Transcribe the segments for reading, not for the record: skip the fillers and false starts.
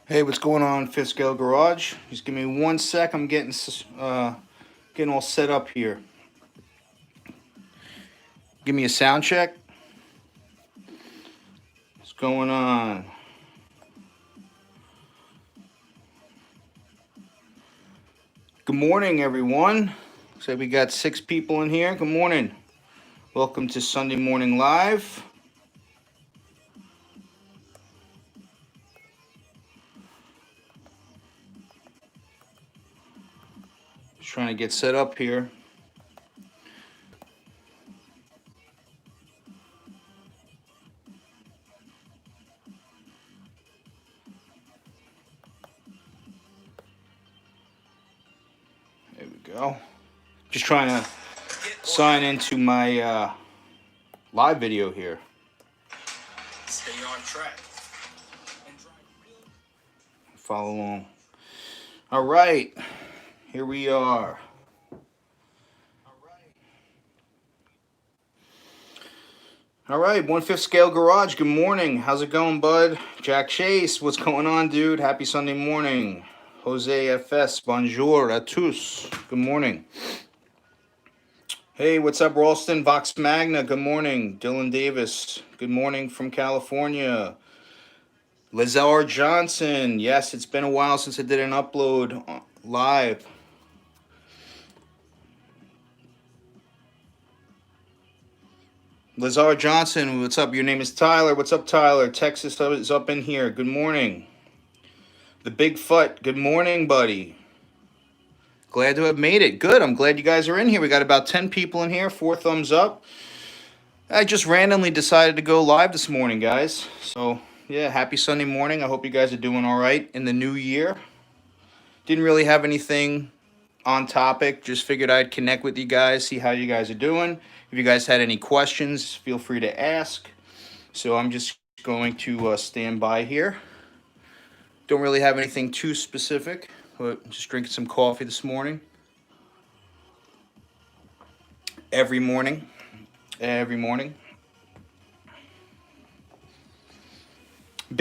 Hey, what's going on, Fifth Scale Garage? Just give me 1 sec. I'm getting all set up here. Give me a sound check. What's going on? Good morning, everyone. Looks like we got 6 people in here. Good morning. Welcome to Sunday Morning Live. Just trying to get set up here. There we go. Just trying to sign into my live video here. Stay on track. Follow along. All right, here we are. All right, 1/5 Scale Garage. Good morning. How's it going, bud? Jack Chase, what's going on, dude? Happy Sunday morning. Jose FS, bonjour à tous. Good morning. Hey, what's up, Ralston? Vox Magna, good morning. Dylan Davis, good morning from California. Lazar Johnson, yes, it's been a while since I did an upload live. Lazar Johnson, what's up? Your name is Tyler. What's up, Tyler? Texas is up in here. Good morning. The Bigfoot, good morning, buddy. Glad to have made it. Good. I'm glad you guys are in here. We got about 10 people in here. 4 thumbs up. I just randomly decided to go live this morning, guys. So, yeah, happy Sunday morning. I hope you guys are doing all right in the new year. Didn't really have anything on topic. Just figured I'd connect with you guys, see how you guys are doing. If you guys had any questions, feel free to ask. So, I'm just going to stand by here. Don't really have anything too specific, but just drinking some coffee this morning. Every morning. Bay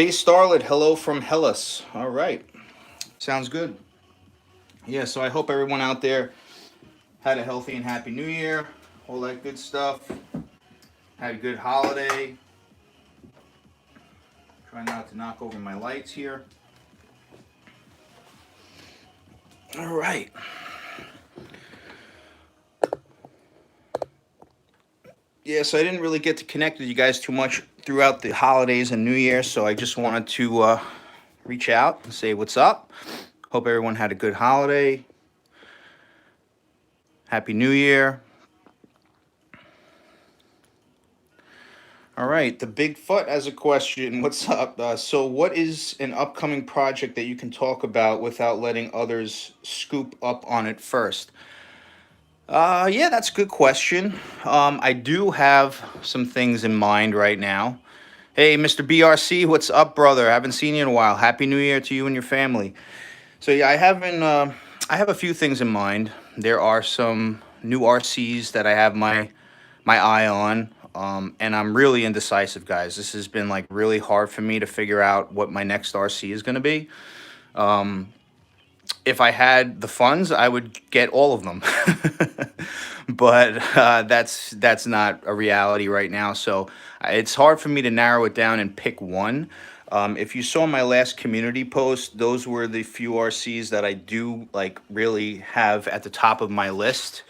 Starlet, hello from Hellas. All right. Sounds good. Yeah, so I hope everyone out there had a healthy and happy new year. All that good stuff. Had a good holiday. Try not to knock over my lights here. All right. Yeah, so I didn't really get to connect with you guys too much throughout the holidays and New Year, so I just wanted to reach out and say what's up. Hope everyone had a good holiday. Happy New Year. All right, the Bigfoot has a question. What's up? So, what is an upcoming project that you can talk about without letting others scoop up on it first? Yeah, that's a good question. I do have some things in mind right now. Hey, Mr. BRC, what's up, brother? Haven't seen you in a while. Happy New Year to you and your family. So yeah, I have a few things in mind. There are some new RCs that I have my eye on, and I'm really indecisive, guys. This has been like really hard for me to figure out what my next RC is going to be. If I had the funds, I would get all of them, but that's not a reality right now. So it's hard for me to narrow it down and pick one. If you saw my last community post, those were the few RCs that I do like really have at the top of my list.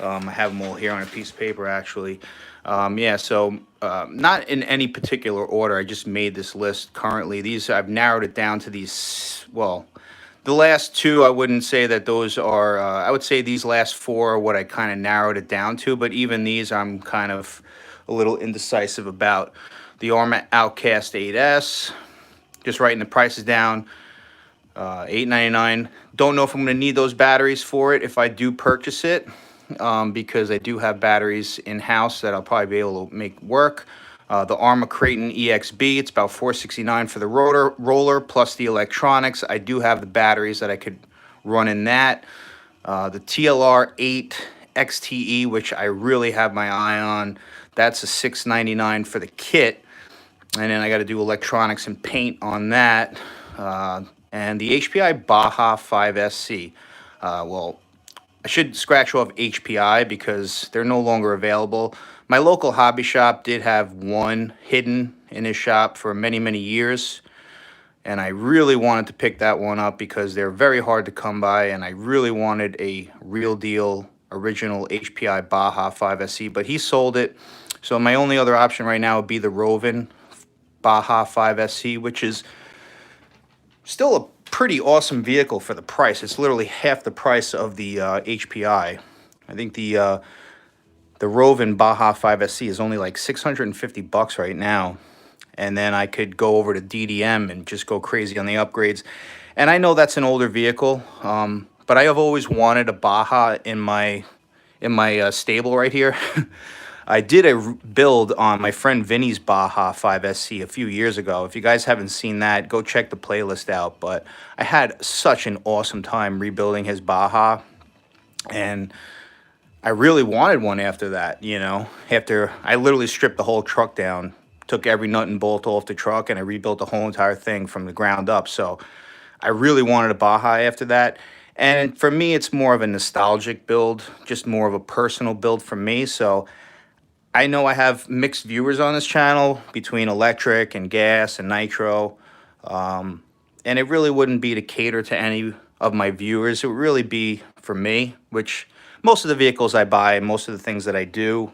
I have them all here on a piece of paper, actually. Yeah, so not in any particular order. I just made this list currently. These I've narrowed it down to these. Well, the last two, I wouldn't say that those are. I would say these last four are what I kind of narrowed it down to. But even these, I'm kind of a little indecisive about. The Arma Outcast 8S, just writing the prices down. $8.99. Don't know if I'm going to need those batteries for it if I do purchase it, because I do have batteries in house that I'll probably be able to make work. The Arma Creighton EXB, it's about $469 for the roller plus the electronics. I do have the batteries that I could run in that. The TLR 8 XTE, which I really have my eye on, that's a $699 for the kit. And then I got to do electronics and paint on that. and the HPI Baja 5SC. Well, I should scratch off HPI because they're no longer available. My local hobby shop did have one hidden in his shop for many, many years, and I really wanted to pick that one up because they're very hard to come by, and I really wanted a real deal original HPI Baja 5SC, but he sold it. So my only other option right now would be the Rovin Baja 5SC, which is still a pretty awesome vehicle for the price. It's literally half the price of the HPI. I think the Rovin Baja 5SC is only like 650 bucks right now. And then I could go over to DDM and just go crazy on the upgrades. And I know that's an older vehicle, but I have always wanted a Baja in my stable right here. I did a build on my friend Vinny's Baja 5SC a few years ago. If you guys haven't seen that, go check the playlist out. But I had such an awesome time rebuilding his Baja, and I really wanted one after that, you know. After I literally stripped the whole truck down, took every nut and bolt off the truck, and I rebuilt the whole entire thing from the ground up. So I really wanted a Baja after that. And for me, it's more of a nostalgic build, just more of a personal build for me. So I know I have mixed viewers on this channel between electric and gas and nitro. And it really wouldn't be to cater to any of my viewers. It would really be for me, which most of the vehicles I buy, most of the things that I do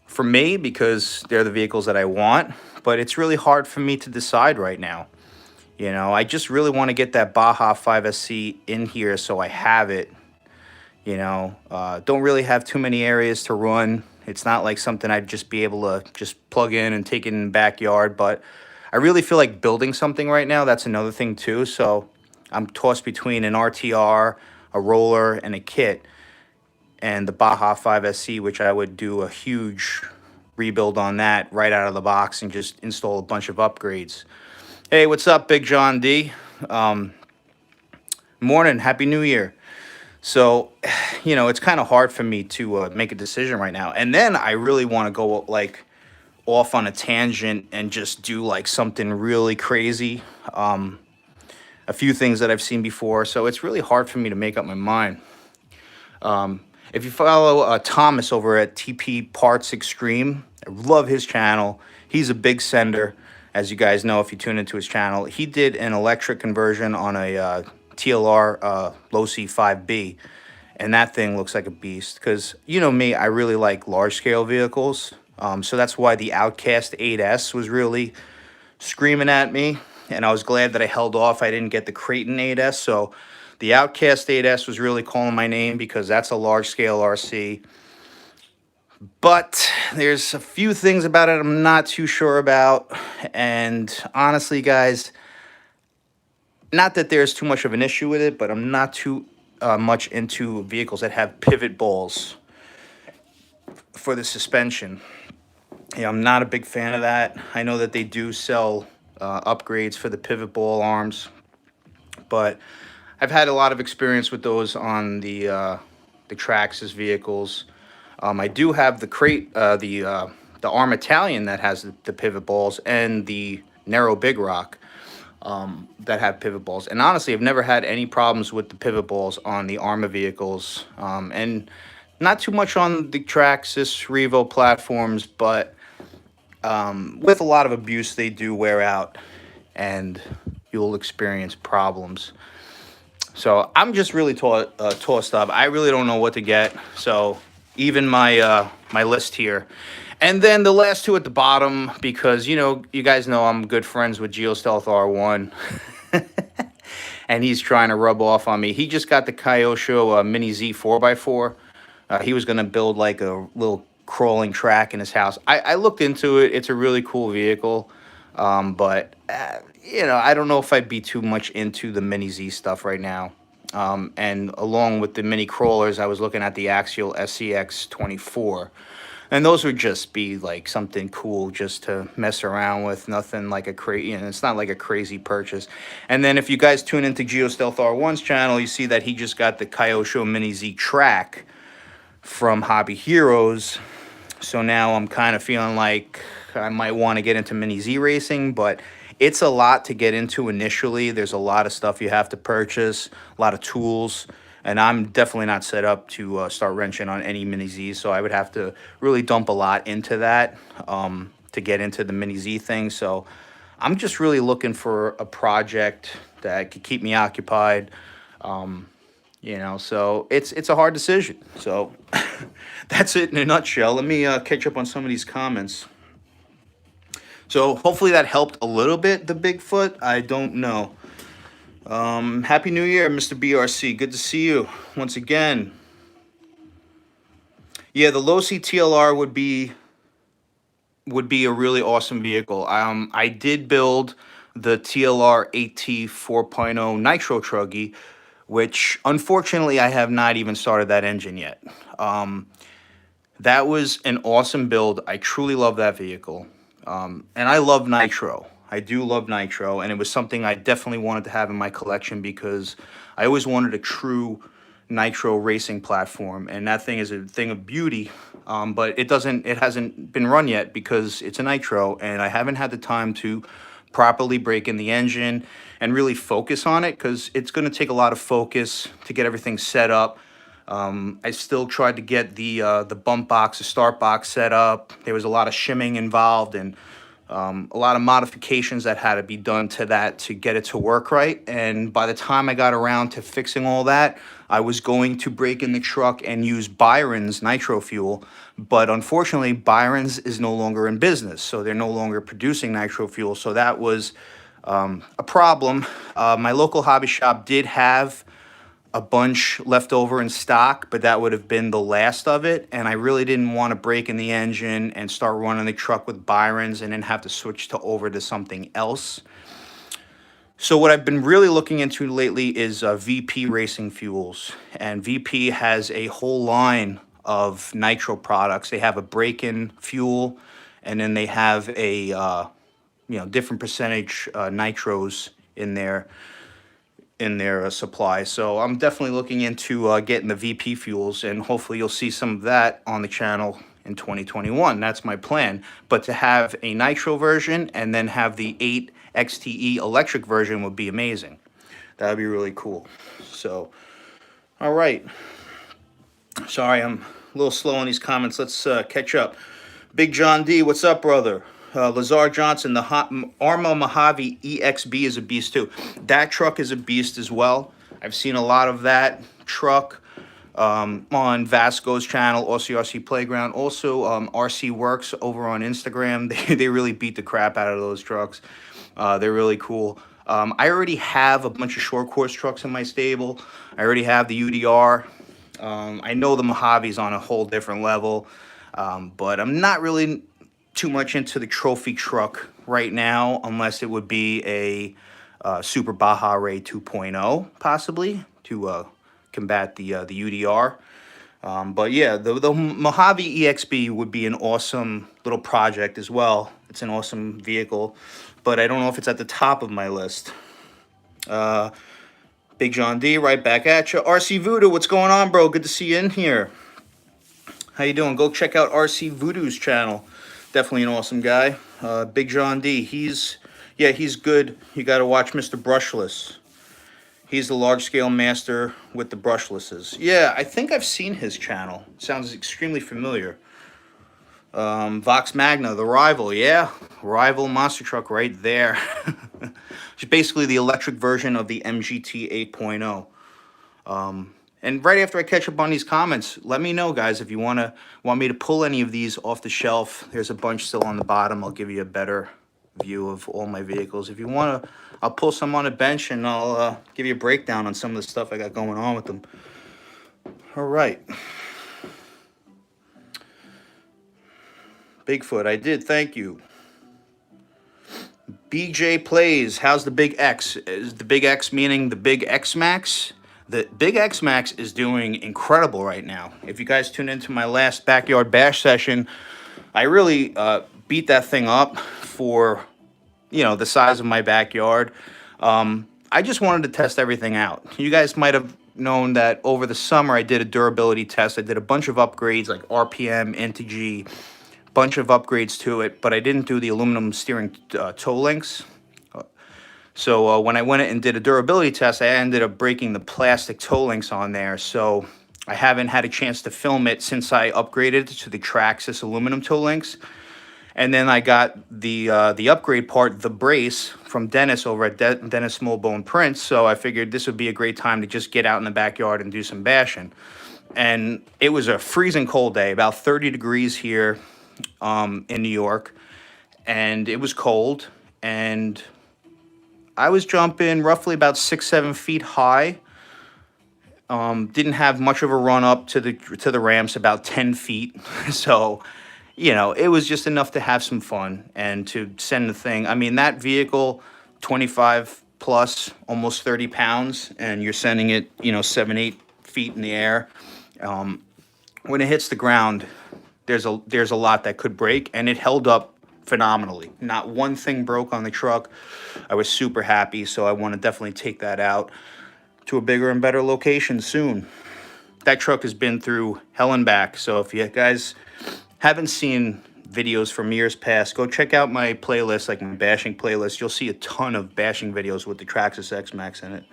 for me, because they're the vehicles that I want. But it's really hard for me to decide right now. You know, I just really want to get that Baja 5SC in here so I have it. You know, don't really have too many areas to run. It's not like something I'd just be able to just plug in and take it in the backyard. But I really feel like building something right now. That's another thing too. So I'm tossed between an RTR, a roller, and a kit. And the Baja 5SC, which I would do a huge rebuild on that right out of the box and just install a bunch of upgrades. Hey, what's up, Big John D? Morning, Happy New Year. So, you know, it's kind of hard for me to make a decision right now. And then I really want to go like off on a tangent and just do like something really crazy. A few things that I've seen before. So it's really hard for me to make up my mind. If you follow Thomas over at TP Parts Extreme, I love his channel. He's a big sender, as you guys know if you tune into his channel. He did an electric conversion on a TLR Losi 5B, and that thing looks like a beast. Because you know me, I really like large scale vehicles, so that's why the Outcast 8S was really screaming at me, and I was glad that I held off. I didn't get the Creighton 8S, so the Outcast 8S was really calling my name because that's a large scale RC. But there's a few things about it I'm not too sure about, and honestly, guys, not that there's too much of an issue with it, but I'm not too much into vehicles that have pivot balls for the suspension. Yeah, I'm not a big fan of that. I know that they do sell upgrades for the pivot ball arms, but I've had a lot of experience with those on the Traxxas vehicles. I do have the Arm Italian that has the pivot balls, and the Nero Big Rock that have pivot balls. And honestly, I've never had any problems with the pivot balls on the Arma vehicles, and not too much on the Traxxas Revo platforms, but with a lot of abuse, they do wear out, and you'll experience problems. So I'm just really tossed up. I really don't know what to get. So even my my list here. And then the last two at the bottom, because, you know, you guys know I'm good friends with GeoStealth R1. And he's trying to rub off on me. He just got the Kyosho Mini Z 4x4. He was going to build like a little crawling track in his house. I looked into it. It's a really cool vehicle. But, you know, I don't know if I'd be too much into the Mini Z stuff right now. And along with the mini crawlers, I was looking at the Axial SCX 24. And those would just be like something cool just to mess around with. Nothing like a crazy, you know, it's not like a crazy purchase. And then if you guys tune into GeoStealth R1's channel, you see that he just got the Kyosho Mini Z track from Hobby Heroes. So now I'm kind of feeling like I might want to get into Mini Z racing, but It's a lot to get into initially. There's a lot of stuff you have to purchase, a lot of tools, and I'm definitely not set up to start wrenching on any mini Z. So I would have to really dump a lot into that to get into the mini Z thing. So I'm just really looking for a project that could keep me occupied. So it's a hard decision. So that's it in a nutshell. Let me catch up on some of these comments. So hopefully that helped a little bit, the Bigfoot. I don't know. Happy New Year, Mr. BRC. Good to see you once again. Yeah, the low C TLR would be a really awesome vehicle. I did build the TLR AT 4.0 Nitro Truggy, which unfortunately I have not even started that engine yet. That was an awesome build. I truly love that vehicle. And I love Nitro. I do love Nitro, and it was something I definitely wanted to have in my collection because I always wanted a true Nitro racing platform, and that thing is a thing of beauty. But it hasn't been run yet because it's a Nitro, and I haven't had the time to properly break in the engine and really focus on it because it's going to take a lot of focus to get everything set up. I still tried to get the bump box, the start box set up. There was a lot of shimming involved and a lot of modifications that had to be done to that to get it to work right. And by the time I got around to fixing all that, I was going to break in the truck and use Byron's nitro fuel. But unfortunately, Byron's is no longer in business, so they're no longer producing nitro fuel. So that was a problem. My local hobby shop did have a bunch left over in stock, but that would have been the last of it. And I really didn't want to break in the engine and start running the truck with Byron's and then have to switch over to something else. So what I've been really looking into lately is VP Racing Fuels. And VP has a whole line of nitro products. They have a break-in fuel, and then they have a different percentage nitros in their supply. So I'm definitely looking into getting the VP fuels, and hopefully you'll see some of that on the channel in 2021. That's my plan. But to have a nitro version and then have the 8 XTE electric version would be amazing. That would be really cool. So, all right. Sorry, I'm a little slow on these comments. Let's catch up. Big John D, what's up, brother? Lazar Johnson, the Arma Mojave EXB is a beast too. That truck is a beast as well. I've seen a lot of that truck on Vasco's channel, OCRC Playground. Also, RC Works over on Instagram. They really beat the crap out of those trucks. They're really cool. I already have a bunch of short course trucks in my stable. I already have the UDR. I know the Mojave's on a whole different level, but I'm not really too much into the trophy truck right now, unless it would be a Super Baja Ray 2.0, possibly, to combat the UDR. But yeah, the Mojave EXB would be an awesome little project as well. It's an awesome vehicle, but I don't know if it's at the top of my list. Big John D, right back at you. RC Voodoo, what's going on, bro? Good to see you in here. How you doing? Go check out RC Voodoo's channel. Definitely an awesome guy. Big John D, he's good. You got to watch Mr. Brushless. He's the large-scale master with the brushlesses. Yeah, I think I've seen his channel. Sounds extremely familiar. Vox Magna, the Rival. Yeah, Rival monster truck right there. It's basically the electric version of the MGT 8.0. And right after I catch up on these comments, let me know, guys, if you want me to pull any of these off the shelf. There's a bunch still on the bottom. I'll give you a better view of all my vehicles. If you want to, I'll pull some on a bench and I'll give you a breakdown on some of the stuff I got going on with them. All right. Bigfoot, I did. Thank you. BJ Plays, how's the Big X? Is the Big X meaning the Big X Max? The Big X Max is doing incredible right now. If you guys tuned into my last Backyard Bash session, I really beat that thing up for, the size of my backyard. I just wanted to test everything out. You guys might have known that over the summer I did a durability test. I did a bunch of upgrades like RPM, NTG, bunch of upgrades to it, but I didn't do the aluminum steering toe links. So when I went and did a durability test, I ended up breaking the plastic toe links on there. So I haven't had a chance to film it since I upgraded to the Traxxas aluminum toe links. And then I got the upgrade part, the brace from Dennis over at Dennis Small Bone Prints. So I figured this would be a great time to just get out in the backyard and do some bashing. And it was a freezing cold day, about 30 degrees here in New York, and it was cold. And I was jumping roughly about 6, 7 feet high. Didn't have much of a run up to the ramps, about 10 feet. So, you know, it was just enough to have some fun and to send the thing. I mean, that vehicle, 25 plus, almost 30 pounds, and you're sending it, you know, 7, 8 feet in the air. When it hits the ground, there's a lot that could break, and it held up phenomenally. Not one thing broke on the truck. I was super happy, so I want to definitely take that out to a bigger and better location soon. That truck has been through hell and back, so if you guys haven't seen videos from years past, go check out my playlist, like my bashing playlist. You'll see a ton of bashing videos with the Traxxas X-Max in it.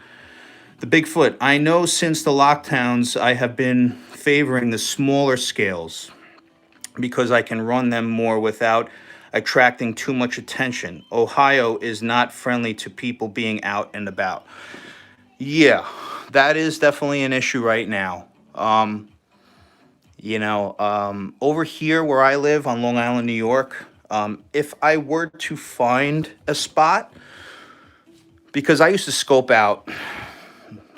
The Bigfoot, I know since the lockdowns, I have been favoring the smaller scales because I can run them more without attracting too much attention. Ohio is not friendly to people being out and about. Yeah, that is definitely an issue right now. Over here where I live on Long Island, New York, if I were to find a spot, because I used to scope out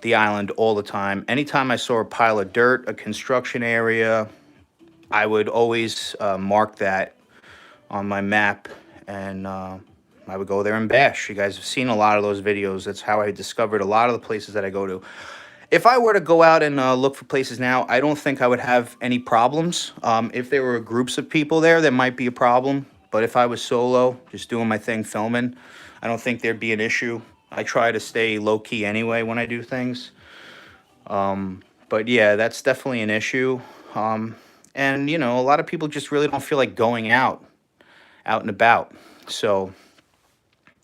the island all the time. Anytime I saw a pile of dirt, a construction area, I would always mark that on my map, and I would go there and bash. You guys have seen a lot of those videos. That's how I discovered a lot of the places that I go to. If I were to go out and look for places now, I don't think I would have any problems. If there were groups of people there might be a problem. But if I was solo, just doing my thing, filming, I don't think there'd be an issue. I try to stay low-key anyway when I do things. But yeah, that's definitely an issue. And, you know, a lot of people just really don't feel like going out and about. So,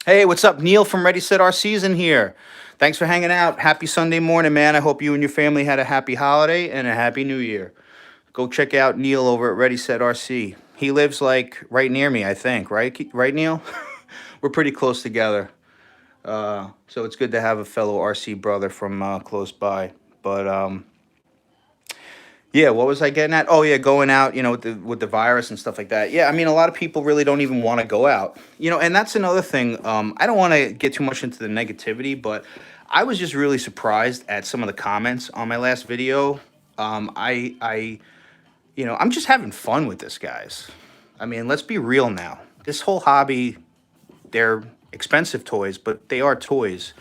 hey, what's up? Neil from Ready Set RC's in here. Thanks for hanging out. Happy Sunday morning, man. I hope you and your family had a happy holiday and a happy new year. Go check out Neil over at Ready Set RC. He lives like right near me, I think. Right, Neil? We're pretty close together. So it's good to have a fellow RC brother from close by. But yeah, what was I getting at? Oh yeah, going out, you know, with the virus and stuff like that. Yeah, I mean, a lot of people really don't even want to go out, you know, and that's another thing. I don't want to get too much into the negativity, but I was just really surprised at some of the comments on my last video. I'm just having fun with this, guys. I mean, let's be real now. This whole hobby, they're expensive toys, but they are toys,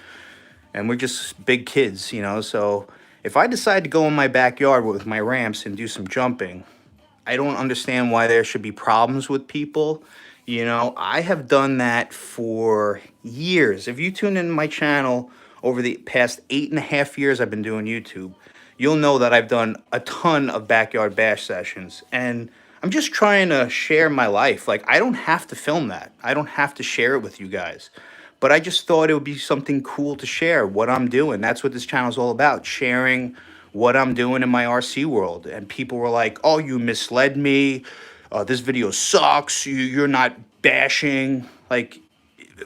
and we're just big kids, you know, so if I decide to go in my backyard with my ramps and do some jumping, I don't understand why there should be problems with people. You know, I have done that for years. If you tune in my channel over the past 8.5 years I've been doing YouTube, you'll know that I've done a ton of backyard bash sessions. And I'm just trying to share my life. Like, I don't have to film that. I don't have to share it with you guys. But I just thought it would be something cool to share what I'm doing. That's what this channel is all about, sharing what I'm doing in my RC world. And people were like, oh, you misled me. This video sucks. You're not bashing. Like,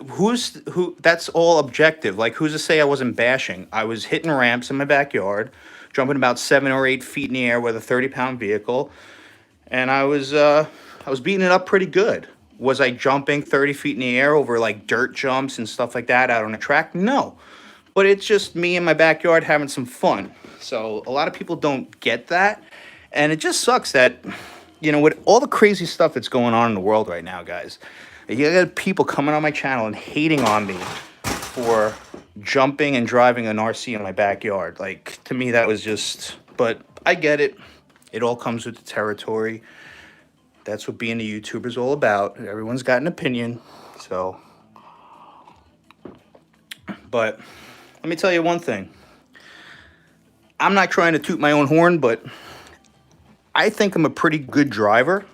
that's all objective. Like, who's to say I wasn't bashing? I was hitting ramps in my backyard, jumping about 7 or 8 feet in the air with a 30-pound vehicle. And I was beating it up pretty good. Was I jumping 30 feet in the air over like dirt jumps and stuff like that out on a track? No. But it's just me in my backyard having some fun. So a lot of people don't get that. And it just sucks that, you know, with all the crazy stuff that's going on in the world right now, guys, you got people coming on my channel and hating on me for jumping and driving an RC in my backyard. Like, to me, that was just, but I get it. It all comes with the territory. That's what being a YouTuber is all about. Everyone's got an opinion. So, but let me tell you one thing. I'm not trying to toot my own horn, but I think I'm a pretty good driver.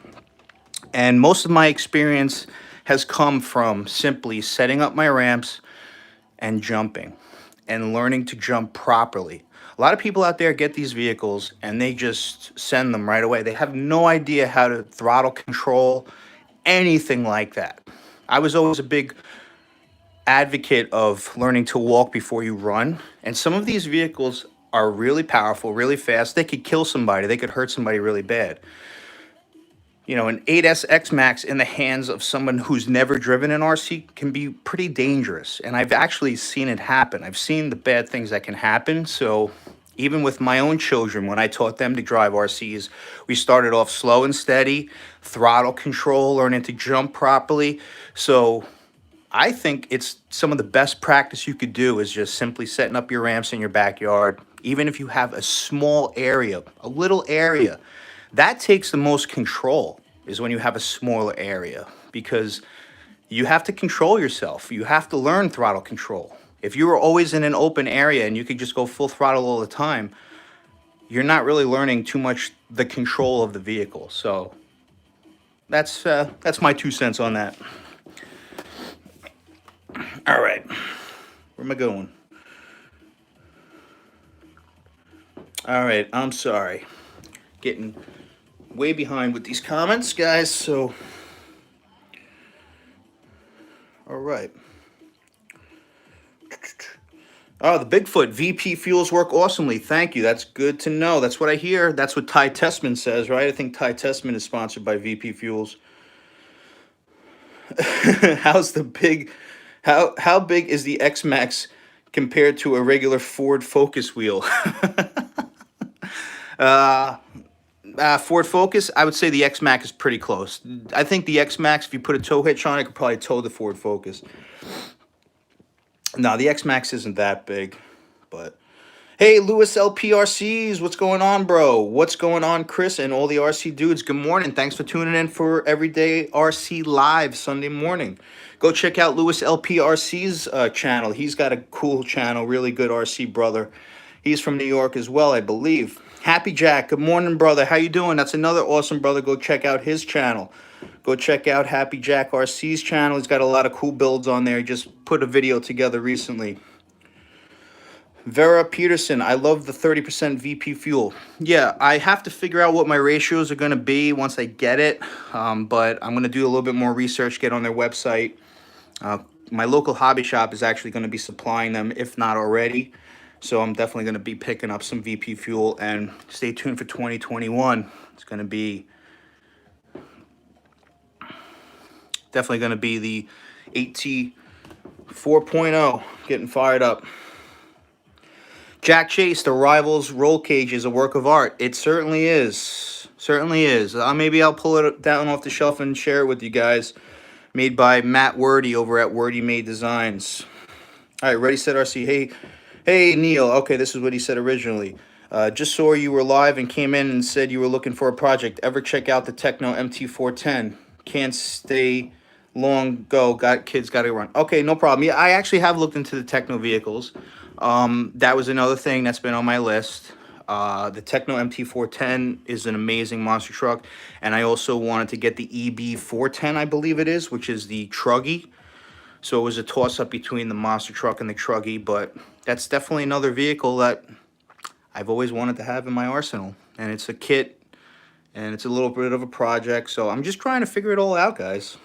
And most of my experience has come from simply setting up my ramps, and jumping and learning to jump properly. A lot of people out there get these vehicles and they just send them right away. They have no idea how to throttle control, anything like that. I was always a big advocate of learning to walk before you run. And some of these vehicles are really powerful, really fast. They could kill somebody, they could hurt somebody really bad. You know, an 8S X Max in the hands of someone who's never driven an RC can be pretty dangerous. And I've actually seen it happen. I've seen the bad things that can happen. So even with my own children, when I taught them to drive RCs, we started off slow and steady, throttle control, learning to jump properly. So I think it's some of the best practice you could do is just simply setting up your ramps in your backyard. Even if you have a small area, a little area, that takes the most control is when you have a smaller area because you have to control yourself. You have to learn throttle control. If you were always in an open area and you could just go full throttle all the time, you're not really learning too much the control of the vehicle. So that's my 2 cents on that. All right, where am I going? All right, I'm sorry. Getting way behind with these comments, guys, so. All right. Oh, the Bigfoot VP fuels work awesomely. Thank you. That's good to know. That's what I hear. That's what Ty Tessman says, right? I think Ty Tessman is sponsored by VP Fuels. How's the big how big is the X Max compared to a regular Ford Focus wheel? Ford Focus, I would say the X Max is pretty close. I think the X Max, if you put a tow hitch on it, could probably tow the Ford Focus. No, the X Max isn't that big, but hey, Lewis LPRCs, what's going on, bro? What's going on, Chris, and all the RC dudes? Good morning. Thanks for tuning in for Everyday RC Live Sunday morning. Go check out Lewis LPRC's channel. He's got a cool channel, really good RC brother. He's from New York as well, I believe. Happy Jack, good morning, brother. How you doing? That's another awesome brother. Go check out his channel. Go check out Happy Jack RC's channel. He's got a lot of cool builds on there. He just put a video together recently. Vera Peterson, I love the 30% VP fuel. Yeah, I have to figure out what my ratios are going to be once I get it, but I'm going to do a little bit more research, get on their website. My local hobby shop is actually going to be supplying them, if not already. So I'm definitely going to be picking up some VP fuel, and stay tuned for 2021. It's going to be definitely going to be the 8T 4.0 getting fired up. Jack Chase, the Rivals roll cage is a work of art. It certainly is. Certainly is. Maybe I'll pull it down off the shelf and share it with you guys. Made by Matt Wordy over at Wordy Made Designs. All right, ready, set, RC. Hey, Neil. Okay, this is what he said originally. Just saw you were live and came in and said you were looking for a project. Ever check out the Techno MT410? Can't stay long. Go. Kids got to run. Okay, no problem. Yeah, I actually have looked into the Techno vehicles. That was another thing that's been on my list. The Techno MT410 is an amazing monster truck, and I also wanted to get the EB410, I believe it is, which is the Truggy. So it was a toss-up between the monster truck and the Truggy, but that's definitely another vehicle that I've always wanted to have in my arsenal. And it's a kit, and it's a little bit of a project, so I'm just trying to figure it all out, guys.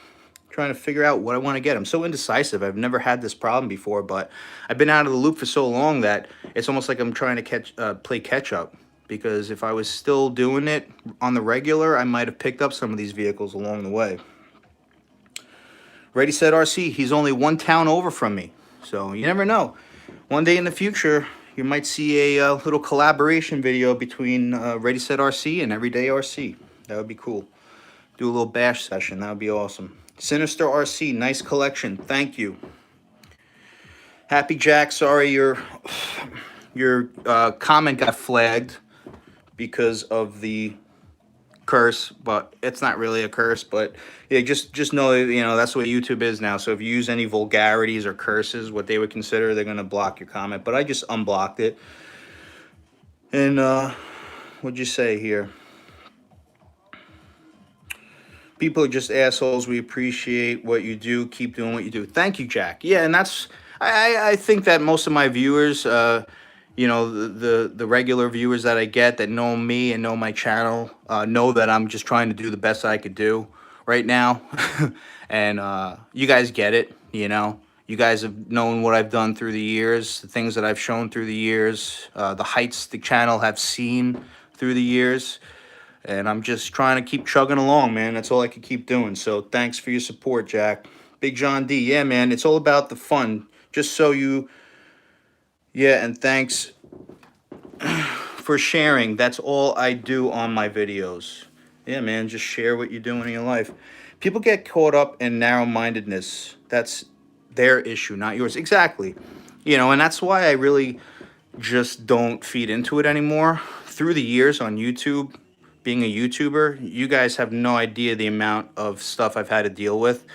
Trying to figure out what I want to get. I'm so indecisive. I've never had this problem before, but I've been out of the loop for so long that it's almost like I'm trying to play catch up, because if I was still doing it on the regular, I might have picked up some of these vehicles along the way. Ready, Set, RC, he's only one town over from me, so you never know. One day in the future, you might see a little collaboration video between Ready, Set, RC and Everyday RC. That would be cool. Do a little bash session. That would be awesome. Sinister RC, nice collection. Thank you. Happy Jack, sorry your comment got flagged because of the curse, but it's not really a curse. But yeah, just know, you know, that's what YouTube is now. So if you use any vulgarities or curses, what they would consider, they're gonna block your comment. But I just unblocked it. And what'd you say here? People are just assholes. We appreciate what you do. Keep doing what you do. Thank you, Jack. Yeah, and that's, I think that most of my viewers, the regular viewers that I get that know me and know my channel, know that I'm just trying to do the best I could do right now, and you guys get it. You guys have known what I've done through the years, the things that I've shown through the years, the heights the channel have seen through the years. And I'm just trying to keep chugging along, man. That's all I can keep doing. So thanks for your support, Jack. Big John D. Yeah, man. It's all about the fun. Just so you, yeah, and thanks for sharing. That's all I do on my videos. Yeah, man. Just share what you're doing in your life. People get caught up in narrow-mindedness. That's their issue, not yours. Exactly. And that's why I really just don't feed into it anymore. Through the years on YouTube, being a YouTuber, you guys have no idea the amount of stuff I've had to deal with.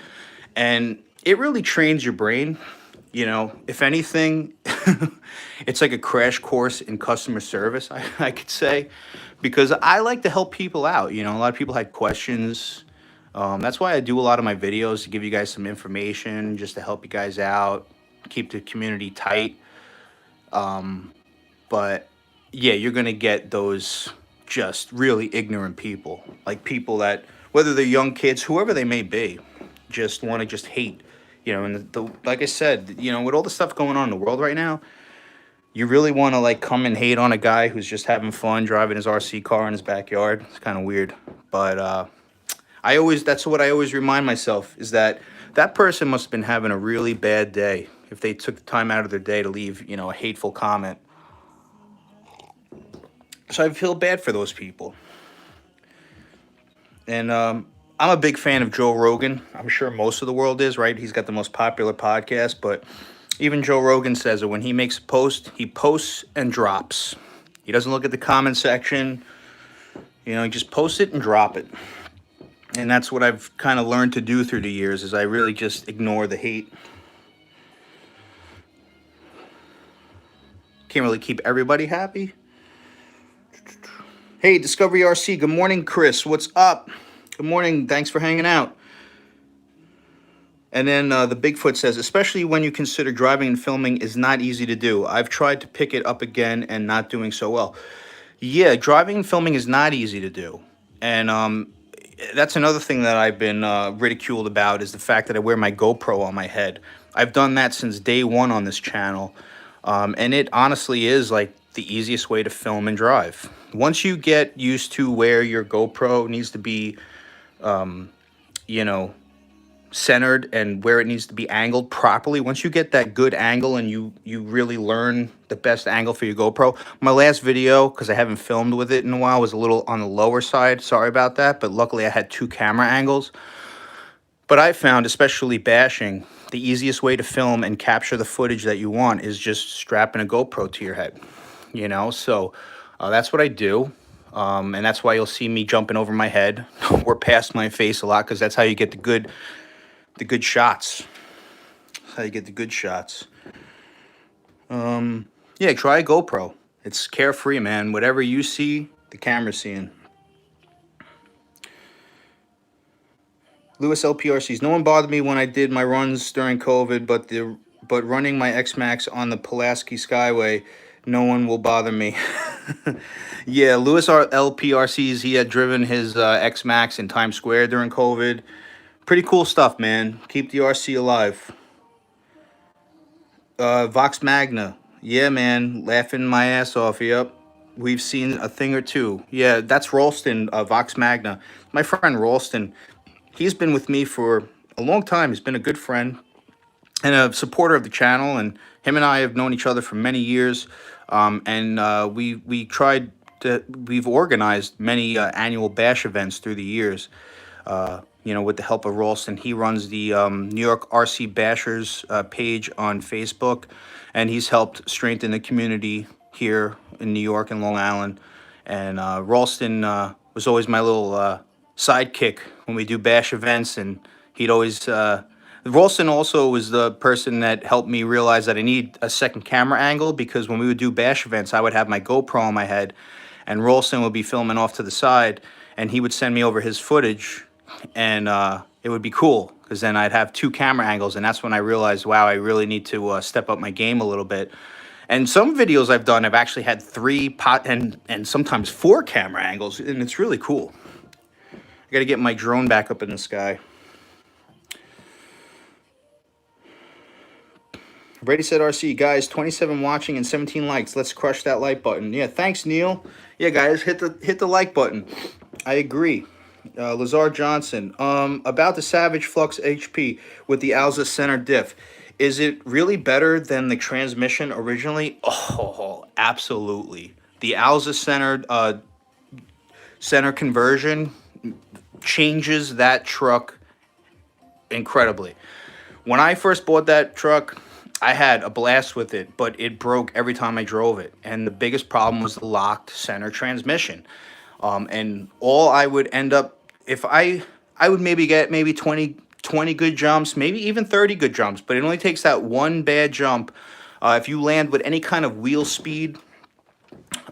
And it really trains your brain. If anything, it's like a crash course in customer service, I could say, because I like to help people out. A lot of people had questions. That's why I do a lot of my videos, to give you guys some information, just to help you guys out, keep the community tight. But yeah, you're going to get those just really ignorant people, like people that, whether they're young kids, whoever they may be, just want to just hate. And like I said, with all the stuff going on in the world right now, you really want to like come and hate on a guy who's just having fun driving his RC car in his backyard. It's kind of weird. But that's what I always remind myself, is that that person must have been having a really bad day if they took the time out of their day to leave, a hateful comment. So I feel bad for those people. And I'm a big fan of Joe Rogan. I'm sure most of the world is, right? He's got the most popular podcast, but even Joe Rogan says that when he makes a post, he posts and drops. He doesn't look at the comment section. He just posts it and drop it. And that's what I've kind of learned to do through the years, is I really just ignore the hate. Can't really keep everybody happy. Hey, Discovery RC. Good morning, Chris. What's up? Good morning. Thanks for hanging out. And then the Bigfoot says, especially when you consider driving and filming is not easy to do. I've tried to pick it up again and not doing so well. Yeah, driving and filming is not easy to do. And that's another thing that I've been ridiculed about, is the fact that I wear my GoPro on my head. I've done that since day one on this channel. And it honestly is like the easiest way to film and drive. Once you get used to where your GoPro needs to be, centered, and where it needs to be angled properly, once you get that good angle and you really learn the best angle for your GoPro. My last video, because I haven't filmed with it in a while, was a little on the lower side. Sorry about that, but luckily I had 2 camera angles. But I found, especially bashing, the easiest way to film and capture the footage that you want is just strapping a GoPro to your head. So that's what I do. And that's why you'll see me jumping over my head or past my face a lot, because that's how you get the good shots. That's how you get the good shots. Yeah, try a GoPro. It's carefree, man. Whatever you see, the camera's seeing. Lewis LPRCs. No one bothered me when I did my runs during COVID, but running my X-Max on the Pulaski Skyway, no one will bother me. Yeah, Lewis LPRCs, he had driven his X-Max in Times Square during COVID. Pretty cool stuff, man. Keep the RC alive. Vox Magna. Yeah, man. Laughing my ass off. Yep. We've seen a thing or two. Yeah, that's Ralston, Vox Magna. My friend Ralston, he's been with me for a long time. He's been a good friend and a supporter of the channel. And him and I have known each other for many years. We've organized many annual bash events through the years. With the help of Ralston. He runs the New York RC Bashers page on Facebook, and he's helped strengthen the community here in New York and Long Island. And Ralston was always my little sidekick when we do bash events, and he'd always... Ralston also was the person that helped me realize that I need a second camera angle, because when we would do bash events, I would have my GoPro on my head, and Ralston would be filming off to the side, and he would send me over his footage, and it would be cool because then I'd have two camera angles, and that's when I realized, wow, I really need to step up my game a little bit. And some videos I've done, I've actually had three pot and sometimes four camera angles, and it's really cool. I got to get my drone back up in the sky. Brady said, RC, guys, 27 watching and 17 likes. Let's crush that like button. Yeah, thanks, Neil. Yeah, guys, hit the like button. I agree. Lazar Johnson, about the Savage Flux HP with the Alza center diff. Is it really better than the transmission originally? Oh, absolutely. The Alza center conversion changes that truck incredibly. When I first bought that truck, I had a blast with it, but it broke every time I drove it. And the biggest problem was the locked center transmission. And all I would end up, if I would maybe get maybe 20 good jumps, maybe even 30 good jumps, but it only takes that one bad jump. If you land with any kind of wheel speed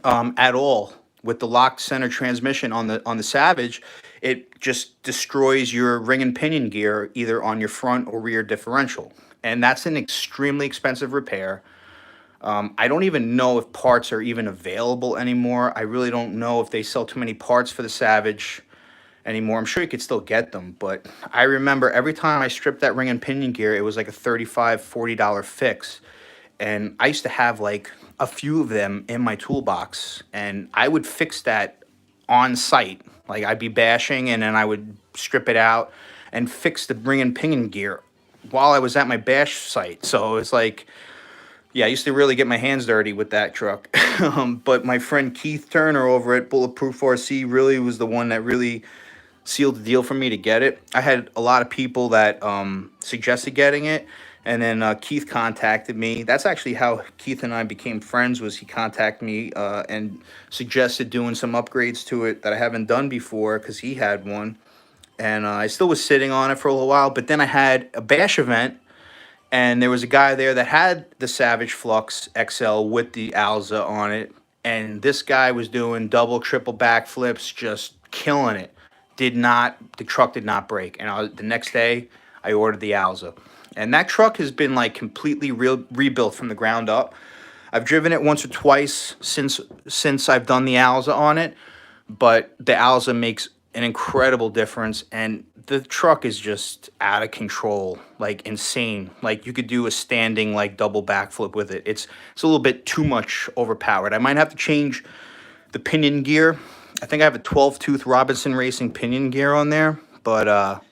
at all with the locked center transmission on the Savage, it just destroys your ring and pinion gear either on your front or rear differential. And that's an extremely expensive repair. I don't even know if parts are even available anymore. I really don't know if they sell too many parts for the Savage anymore. I'm sure you could still get them, but I remember every time I stripped that ring and pinion gear, it was like a $35, $40 fix. And I used to have like a few of them in my toolbox, and I would fix that on site. Like I'd be bashing, and then I would strip it out and fix the ring and pinion gear while I was at my bash site. So it's like, yeah, I used to really get my hands dirty with that truck. But my friend Keith Turner over at Bulletproof RC really was the one that really sealed the deal for me to get it. I had a lot of people that suggested getting it, and then Keith contacted me. That's actually how Keith and I became friends. Was he contacted me and suggested doing some upgrades to it that I haven't done before because he had one, and I still was sitting on it for a little while. But then I had a bash event, and there was a guy there that had the Savage Flux XL with the Alza on it, and this guy was doing double, triple backflips, just killing it. The truck did not break, and the next day I ordered the Alza, and that truck has been like completely rebuilt from the ground up. I've driven it once or twice since I've done the Alza on it, but the Alza makes an incredible difference, and the truck is just out of control, like insane. Like you could do a standing like double backflip with it. It's a little bit too much overpowered. I might have to change the pinion gear. I think I have a 12-tooth Robinson Racing pinion gear on there, but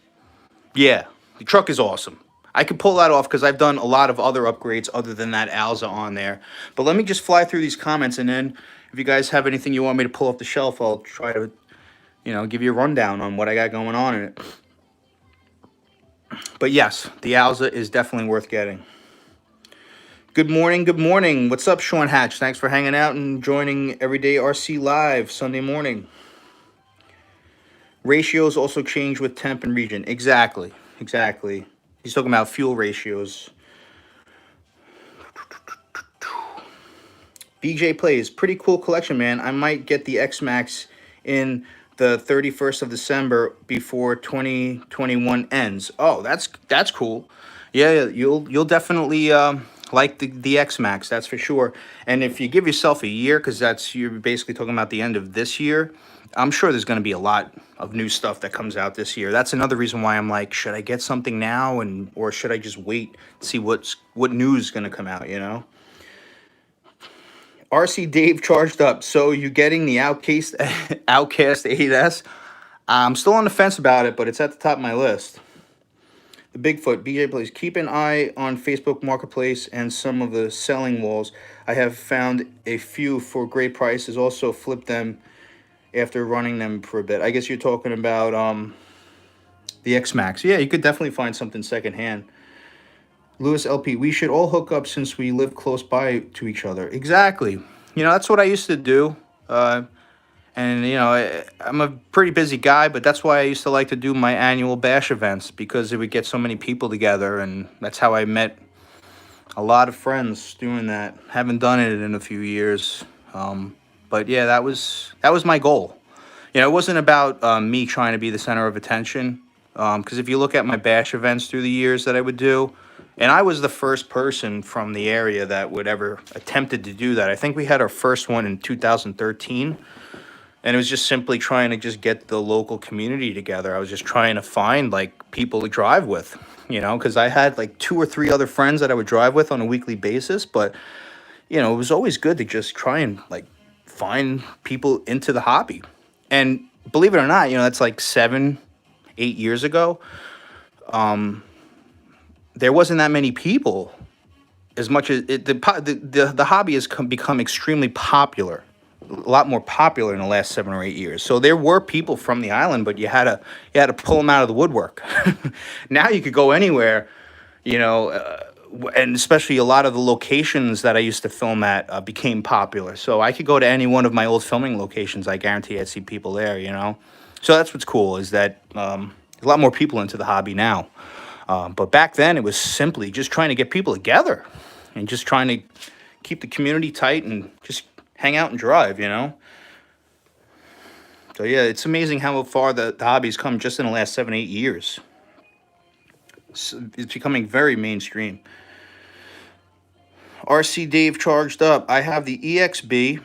yeah, the truck is awesome. I could pull that off because I've done a lot of other upgrades other than that Alza on there. But let me just fly through these comments, and then if you guys have anything you want me to pull off the shelf, I'll try to, give you a rundown on what I got going on in it. But yes, the Alza is definitely worth getting. Good morning, good morning. What's up, Sean Hatch? Thanks for hanging out and joining Everyday RC Live Sunday morning. Ratios also change with temp and region. Exactly. He's talking about fuel ratios. BJ Plays, pretty cool collection, man. I might get the X-Max in the 31st of December before 2021 ends. Oh, that's cool. Yeah, you'll definitely like the X-Max, that's for sure. And if you give yourself a year, because you're basically talking about the end of this year, I'm sure there's going to be a lot of new stuff that comes out this year. That's another reason why I'm like, should I get something now, or should I just wait to see what news is going to come out, RC Dave charged up. So you getting the Outcast 8S? I'm still on the fence about it, but it's at the top of my list. The Bigfoot, BJ Plays, keep an eye on Facebook Marketplace and some of the selling walls. I have found a few for great prices. Also flip them after running them for a bit. I guess you're talking about the X-Max. Yeah, you could definitely find something secondhand. Lewis LP, we should all hook up since we live close by to each other. Exactly. That's what I used to do. And, I'm a pretty busy guy, but that's why I used to like to do my annual bash events, because it would get so many people together, and that's how I met a lot of friends doing that. Haven't done it in a few years. But yeah, that was my goal. It wasn't about me trying to be the center of attention. Because if you look at my bash events through the years that I would do, and I was the first person from the area that would ever attempted to do that. I think we had our first one in 2013, and it was just simply trying to just get the local community together. I was just trying to find like people to drive with, because I had like two or three other friends that I would drive with on a weekly basis, but it was always good to just try and like find people into the hobby. And believe it or not, that's like 7, 8 years ago. There wasn't that many people as much as the hobby has become extremely popular, a lot more popular in the last 7 or 8 years. So there were people from the island, but you had to pull them out of the woodwork. Now you could go anywhere, you know, and especially a lot of the locations that I used to film at became popular. So I could go to any one of my old filming locations. I guarantee I'd see people there. So that's what's cool is that a lot more people into the hobby now. But back then, it was simply just trying to get people together and just trying to keep the community tight and just hang out and drive. So yeah, it's amazing how far the hobby's come just in the last 7, 8 years. It's becoming very mainstream. RC Dave charged up. I have the EXB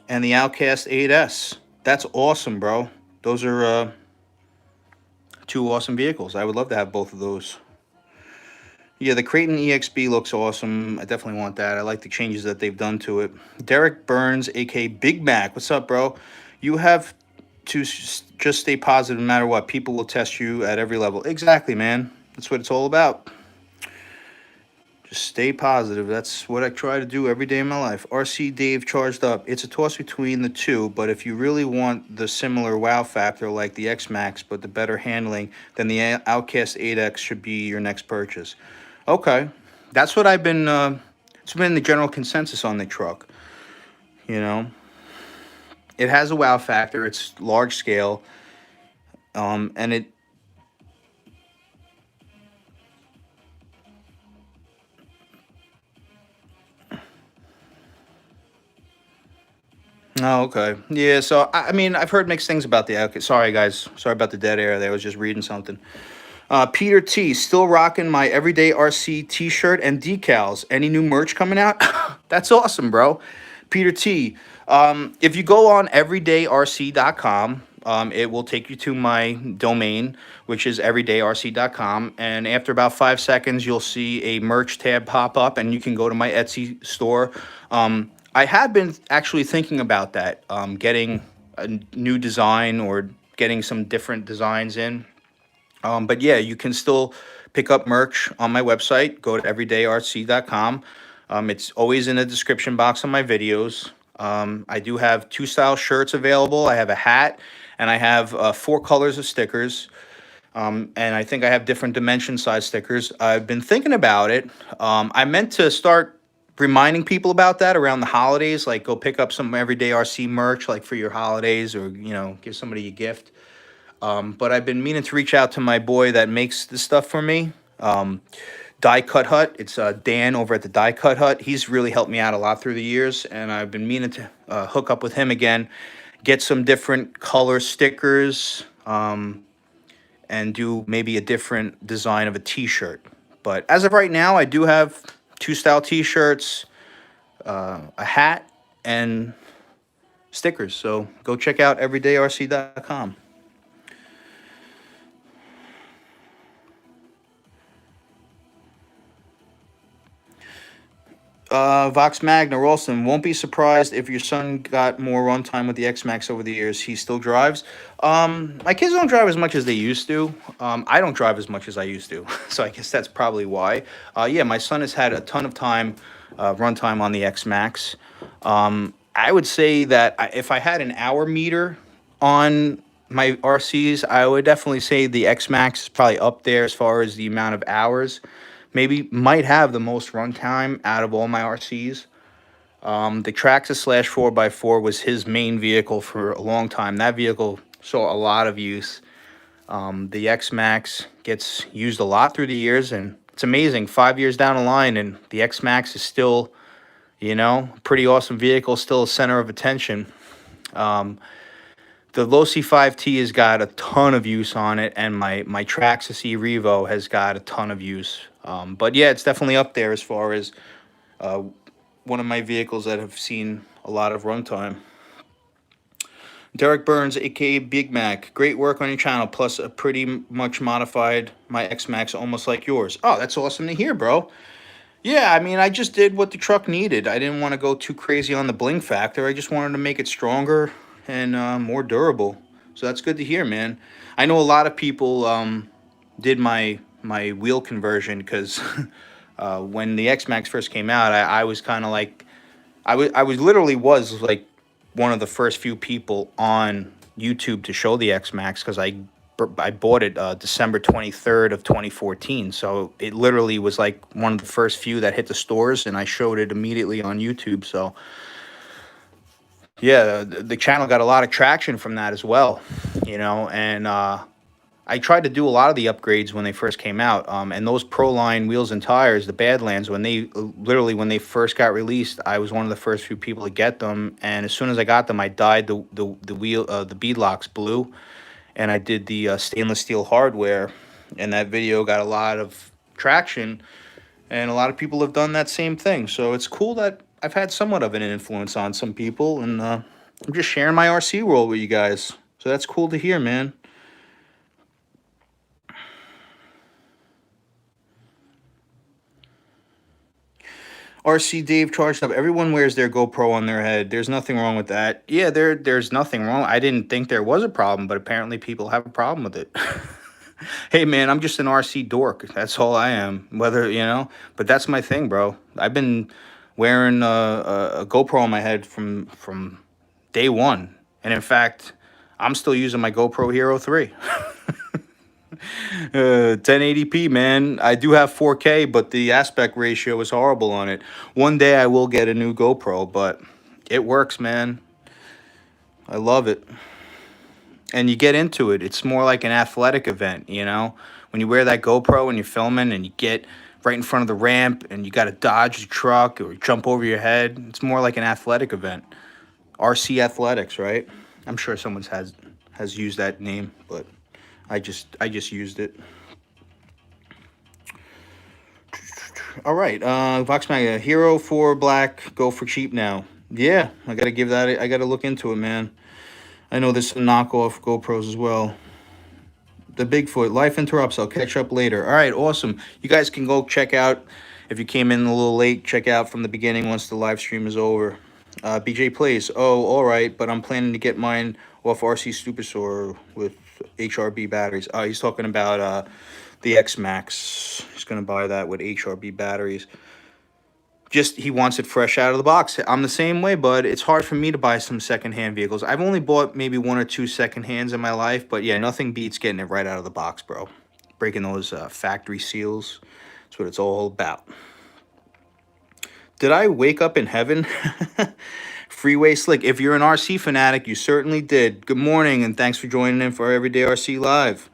and the Outcast 8S. That's awesome, bro. Those are two awesome vehicles. I would love to have both of those. Yeah, the Creighton EXB looks awesome. I definitely want that. I like the changes that they've done to it. Derek Burns, aka Big Mac. What's up, bro? You have to just stay positive no matter what. People will test you at every level. Exactly, man. That's what it's all about. Just stay positive. That's what I try to do every day in my life. RC Dave charged up. It's a toss between the two, but if you really want the similar wow factor like the X-Max, but the better handling, then the Outcast 8X should be your next purchase. Okay. That's what I've been, it's been the general consensus on the truck. It has a wow factor. It's large scale. And it, oh, okay. Yeah, so I mean, I've heard mixed things about the Outcast. Sorry, guys. Sorry about the dead air there. I was just reading something. Peter T, still rocking my Everyday RC t-shirt and decals. Any new merch coming out? That's awesome, bro. Peter T, if you go on everydayrc.com, it will take you to my domain, which is everydayrc.com. And after about 5 seconds, you'll see a merch tab pop up, and you can go to my Etsy store. I have been actually thinking about that, getting a new design or getting some different designs in. But yeah, you can still pick up merch on my website. Go to everydayrc.com. It's always in the description box on my videos. I do have two style shirts available. I have a hat and I have 4 colors of stickers. And I think I have different dimension size stickers. I've been thinking about it. I meant to start reminding people about that around the holidays, like go pick up some Everyday RC merch, like for your holidays, or give somebody a gift. But I've been meaning to reach out to my boy that makes this stuff for me. Die Cut Hut. It's Dan over at the Die Cut Hut. He's really helped me out a lot through the years, and I've been meaning to hook up with him again, get some different color stickers, and do maybe a different design of a T-shirt. But as of right now, I do have 2 style T-shirts, a hat, and stickers. So go check out everydayrc.com. Vox Magna Rolston, won't be surprised if your son got more runtime with the X Max over the years. He still drives. My kids don't drive as much as they used to. I don't drive as much as I used to, so I guess that's probably why. Yeah, my son has had a ton of time, runtime on the X Max. I would say that if I had an hour meter on my RCs, I would definitely say the X Max is probably up there as far as the amount of hours. Maybe might have the most runtime out of all my RCs. The Traxxas slash 4x4 was his main vehicle for a long time. That vehicle saw a lot of use. The X Max gets used a lot through the years, and it's amazing. 5 years down the line, and the X Max is still, pretty awesome vehicle, still a center of attention. The Losi 5T has got a ton of use on it, and my Traxxas E Revo has got a ton of use. But yeah, it's definitely up there as far as uh, one of my vehicles that have seen a lot of runtime. Derek Burns, aka Big Mac, great work on your channel. Plus, a pretty much modified my X Max, almost like yours. Oh, that's awesome to hear, bro. Yeah, I mean, I just did what the truck needed. I didn't want to go too crazy on the bling factor. I just wanted to make it stronger and more durable. So that's good to hear, man. I know a lot of people did my wheel conversion because when the X Max first came out, I was kind of like I was literally was like one of the first few people on YouTube to show the X Max because I bought it December 23rd of 2014. So it literally was like one of the first few that hit the stores, and I showed it immediately on YouTube. So yeah, the channel got a lot of traction from that as well, and I tried to do a lot of the upgrades when they first came out, and those Proline wheels and tires, the Badlands, when they literally when they first got released, I was one of the first few people to get them. And as soon as I got them, I dyed the wheel the bead locks blue, and I did the stainless steel hardware, and that video got a lot of traction, and a lot of people have done that same thing. So it's cool that I've had somewhat of an influence on some people, and I'm just sharing my RC world with you guys. So that's cool to hear, man. RC Dave charged up. Everyone wears their GoPro on their head. There's nothing wrong with that. Yeah, there's nothing wrong. I didn't think there was a problem, but apparently people have a problem with it. Hey man, I'm just an RC dork. That's all I am. But that's my thing, bro. I've been wearing a GoPro on my head from day one, and in fact, I'm still using my GoPro Hero 3. 1080p, man. I do have 4K, but the aspect ratio is horrible on it. One day I will get a new GoPro, but it works, man. I love it. And you get into it. It's more like an athletic event, When you wear that GoPro and you're filming and you get right in front of the ramp and you got to dodge the truck or jump over your head, it's more like an athletic event. RC Athletics, right? I'm sure someone has used that name, but I just used it. All right, Voxmag, Hero 4 Black, go for cheap now. Yeah, I gotta look into it, man. I know there's some knockoff GoPros as well. The Bigfoot, life interrupts, I'll catch up later. All right, awesome. You guys can go check out, if you came in a little late, check out from the beginning once the live stream is over. BJ Plays, oh, all right, but I'm planning to get mine off RC Superstore with HRB batteries. He's talking about the X Max. He's going to buy that with HRB batteries. Just, he wants it fresh out of the box. I'm the same way, bud. It's hard for me to buy some secondhand vehicles. I've only bought maybe 1 or 2 secondhands in my life, but yeah, nothing beats getting it right out of the box, bro. Breaking those factory seals. That's what it's all about. Did I wake up in heaven? Freeway Slick. If you're an RC fanatic, you certainly did. Good morning, and thanks for joining in for our Everyday RC Live.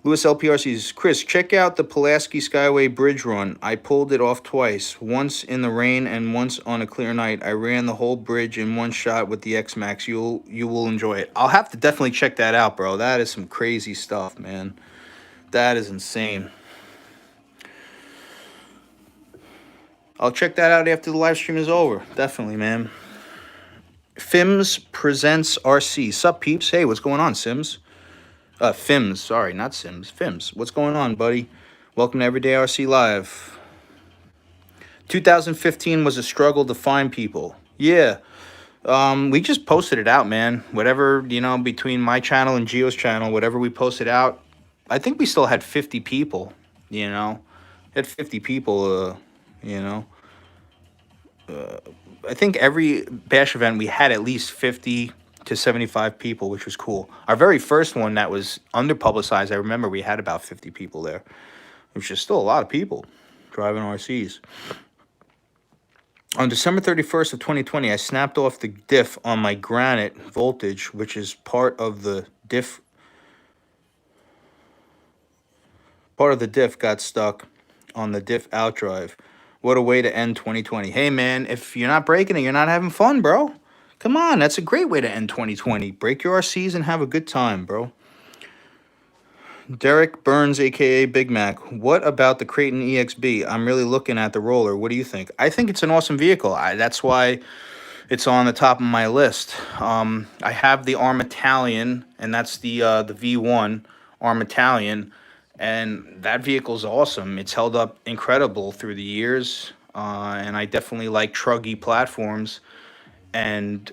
Lewis LPRC's, Chris, check out the Pulaski Skyway Bridge Run. I pulled it off twice, once in the rain and once on a clear night. I ran the whole bridge in one shot with the X Max. You will enjoy it. I'll have to definitely check that out, bro. That is some crazy stuff, man. That is insane. I'll check that out after the live stream is over. Definitely, man. Fims presents RC. Sup, peeps? Hey, what's going on, Sims? Fims, sorry, not Sims. Fims, what's going on, buddy? Welcome to Everyday RC Live. 2015 was a struggle to find people. Yeah. We just posted it out, man. Whatever, between my channel and Gio's channel, whatever we posted out, I think we still had 50 people, Had 50 people, I think every bash event we had at least 50 to 75 people, which was cool. Our very first one that was under-publicized, I remember we had about 50 people there, which is still a lot of people driving RCs. On December 31st of 2020, I snapped off the diff on my Granite Voltage, which is part of the diff. Part of the diff got stuck on the diff outdrive. What a way to end 2020. Hey, man, if you're not breaking it, you're not having fun, bro. Come on, that's a great way to end 2020. Break your RCs and have a good time, bro. Derek Burns, aka Big Mac. What about the Creighton EXB? I'm really looking at the roller. What do you think? I think it's an awesome vehicle. That's why it's on the top of my list. I have the Arm Italian, and that's the V1 Arm Italian, and that vehicle's awesome. It's held up incredible through the years, and I definitely like truggy platforms. And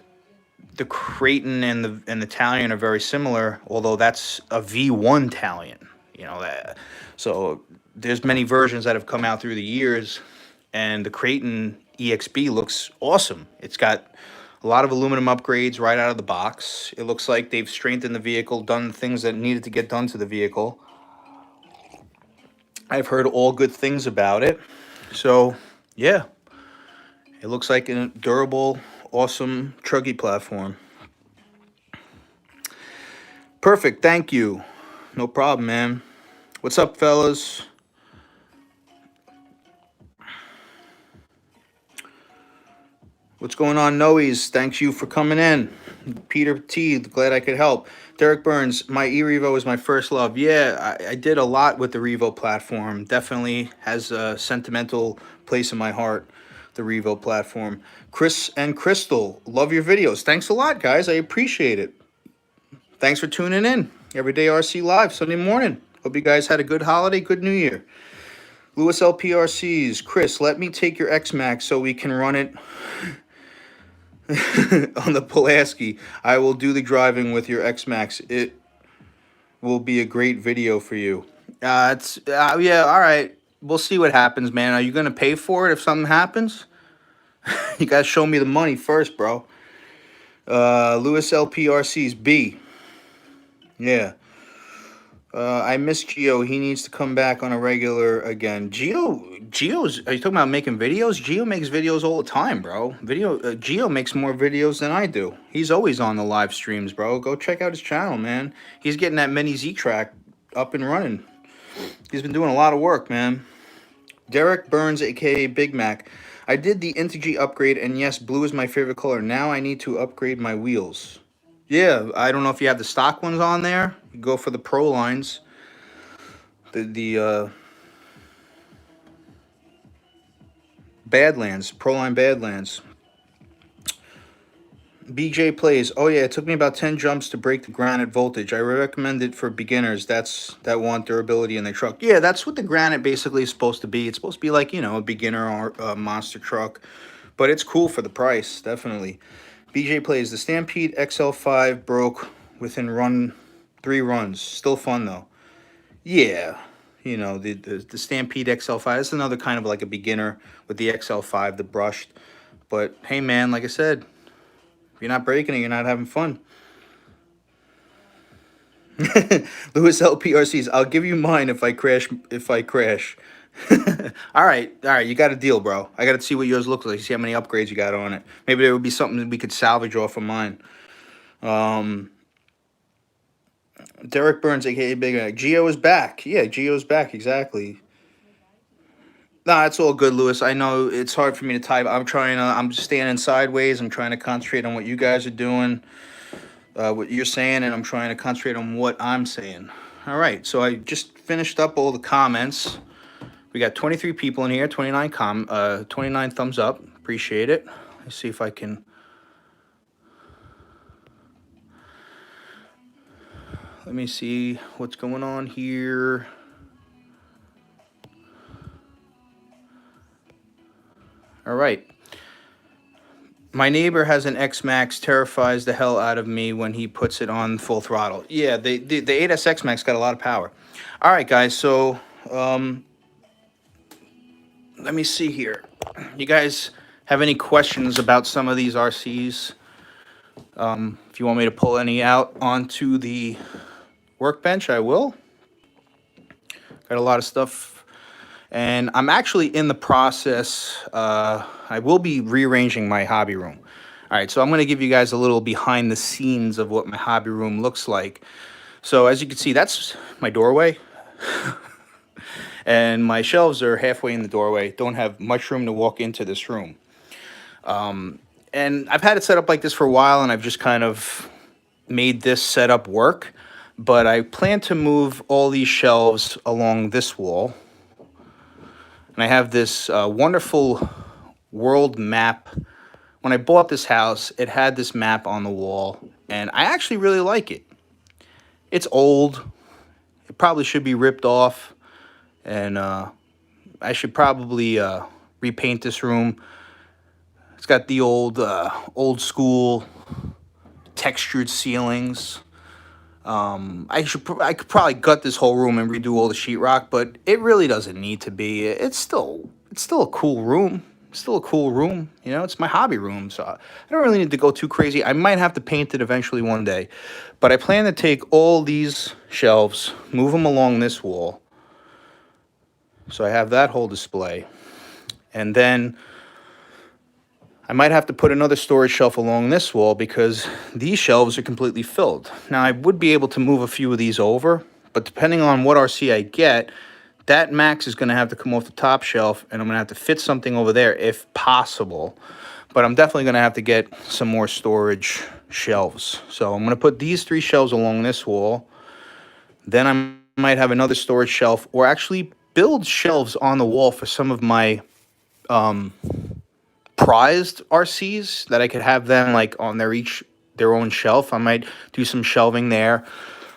the Creighton and the Talion are very similar, although that's a V1 Talion. You know that. So there's many versions that have come out through the years, and the Creighton EXB looks awesome. It's got a lot of aluminum upgrades right out of the box. It looks like they've strengthened the vehicle, done things that needed to get done to the vehicle. I've heard all good things about it. So, yeah, it looks like a durable, awesome truggy platform. Perfect. Thank you. No problem, man. What's up, fellas? What's going on, Noes? Thanks you for coming in. Peter T, glad I could help. Derek Burns, my e-Revo is my first love. Yeah, I did a lot with the Revo platform. Definitely has a sentimental place in my heart, the Revo platform. Chris and Crystal, love your videos. Thanks a lot, guys. I appreciate it. Thanks for tuning in. Everyday RC Live, Sunday morning. Hope you guys had a good holiday, good New Year. Lewis LPRCs, Chris, let me take your X-Max so we can run it on the Pulaski. I will do the driving with your X-Max. It will be a great video for you. It's yeah, all right. We'll see what happens, man. Are you gonna pay for it if something happens? You gotta show me the money first, bro. Lewis LPRC's B. Yeah. I miss Geo. He needs to come back on a regular again. Geo's. Are you talking about making videos? Geo makes videos all the time, bro. Geo makes more videos than I do. He's always on the live streams, bro. Go check out his channel, man. He's getting that mini Z track up and running. He's been doing a lot of work, man. Derek Burns, aka Big Mac. I did the Integy upgrade, and yes, blue is my favorite color. Now I need to upgrade my wheels. Yeah, I don't know if you have the stock ones on there. You go for the Pro lines. The Badlands, Proline Badlands. BJ plays. Oh yeah, it took me about 10 jumps to break the granite voltage. I recommend it for beginners that want durability in their truck. Yeah, that's what the granite basically is supposed to be. It's supposed to be like, a beginner or monster truck. But it's cool for the price, definitely. BJ plays. The Stampede XL5 broke within 3 runs. Still fun though. Yeah. The Stampede XL5 is another kind of like a beginner with the XL5, the brushed. But hey man, like I said, if you're not breaking it, you're not having fun. Lewis LPRCs, I'll give you mine if I crash. All right, you got a deal, bro. I got to see what yours looks like. See how many upgrades you got on it. Maybe there would be something that we could salvage off of mine. Derek Burns, aka Big Mac. Geo is back. Yeah, Geo's back. Exactly. Nah, it's all good, Lewis. I know it's hard for me to type. I'm standing sideways. I'm trying to concentrate on what you guys are doing, what you're saying, and I'm trying to concentrate on what I'm saying. All right, so I just finished up all the comments. We got 23 people in here, 29 thumbs up. Appreciate it. Let's see if I can. Let me see what's going on here. All right. My neighbor has an X-Max, terrifies the hell out of me when he puts it on full throttle. Yeah, the 8S X-Max got a lot of power. All right, guys, so let me see here. You guys have any questions about some of these RCs? If you want me to pull any out onto the workbench, I will. Got a lot of stuff. And I'm actually in the process. I will be rearranging my hobby room. All right, so I'm going to give you guys a little behind the scenes of what my hobby room looks like. So as you can see, that's my doorway. And my shelves are halfway in the doorway. Don't have much room to walk into this room. And I've had it set up like this for a while, and I've just kind of made this setup work. But I plan to move all these shelves along this wall. And I have this wonderful world map. When I bought this house, it had this map on the wall, and I actually really like it. It's old. It probably should be ripped off, and I should probably repaint this room. It's got the old school textured ceilings. I could probably gut this whole room and redo all the sheetrock, but it really doesn't need to be. It's still a cool room. It's still a cool room. You know, it's my hobby room, so I don't really need to go too crazy. I might have to paint it eventually one day, but I plan to take all these shelves, move them along this wall, so I have that whole display, and then I might have to put another storage shelf along this wall because these shelves are completely filled. Now, I would be able to move a few of these over, but depending on what RC I get, that Max is going to have to come off the top shelf, and I'm going to have to fit something over there if possible. But I'm definitely going to have to get some more storage shelves. So I'm going to put these 3 shelves along this wall. Then I might have another storage shelf, or actually build shelves on the wall for some of my prized RCs that I could have them like on their own shelf. I might do some shelving there.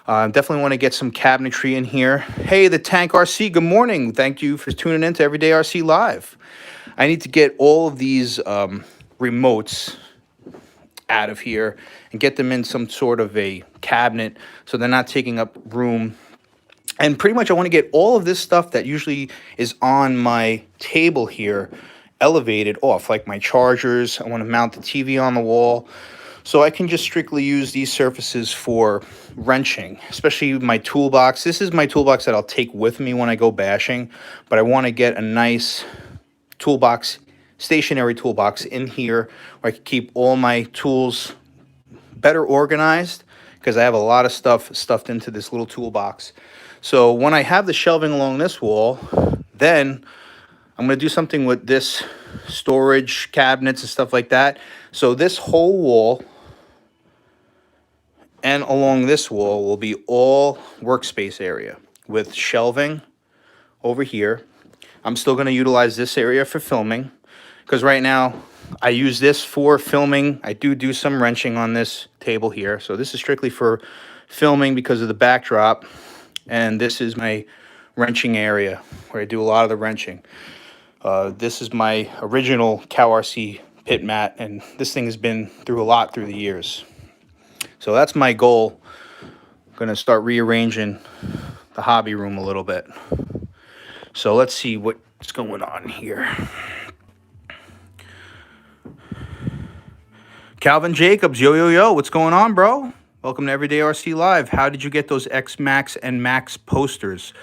Definitely want to get some cabinetry in here. Hey, the Tank RC, good morning. Thank you for tuning in to Everyday RC Live. I need to get all of these remotes out of here and get them in some sort of a cabinet so they're not taking up room. And pretty much I want to get all of this stuff that usually is on my table here elevated off, like my chargers. I want to mount the TV on the wall, so I can just strictly use these surfaces for wrenching, especially my toolbox. This is my toolbox that I'll take with me when I go bashing, but I want to get a nice toolbox, stationary toolbox in here where I can keep all my tools better organized, because I have a lot of stuff stuffed into this little toolbox. So when I have the shelving along this wall, then I'm going to do something with this storage cabinets and stuff like that. So this whole wall and along this wall will be all workspace area with shelving over here. I'm still going to utilize this area for filming, because right now I use this for filming. I do some wrenching on this table here. So this is strictly for filming because of the backdrop. And this is my wrenching area where I do a lot of the wrenching. This is my original Cow RC pit mat, and this thing has been through a lot through the years. So that's my goal. I'm going to start rearranging the hobby room a little bit. So let's see what's going on here. Calvin Jacobs, yo, what's going on, bro? Welcome to Everyday RC Live. How did you get those X Max and Max posters?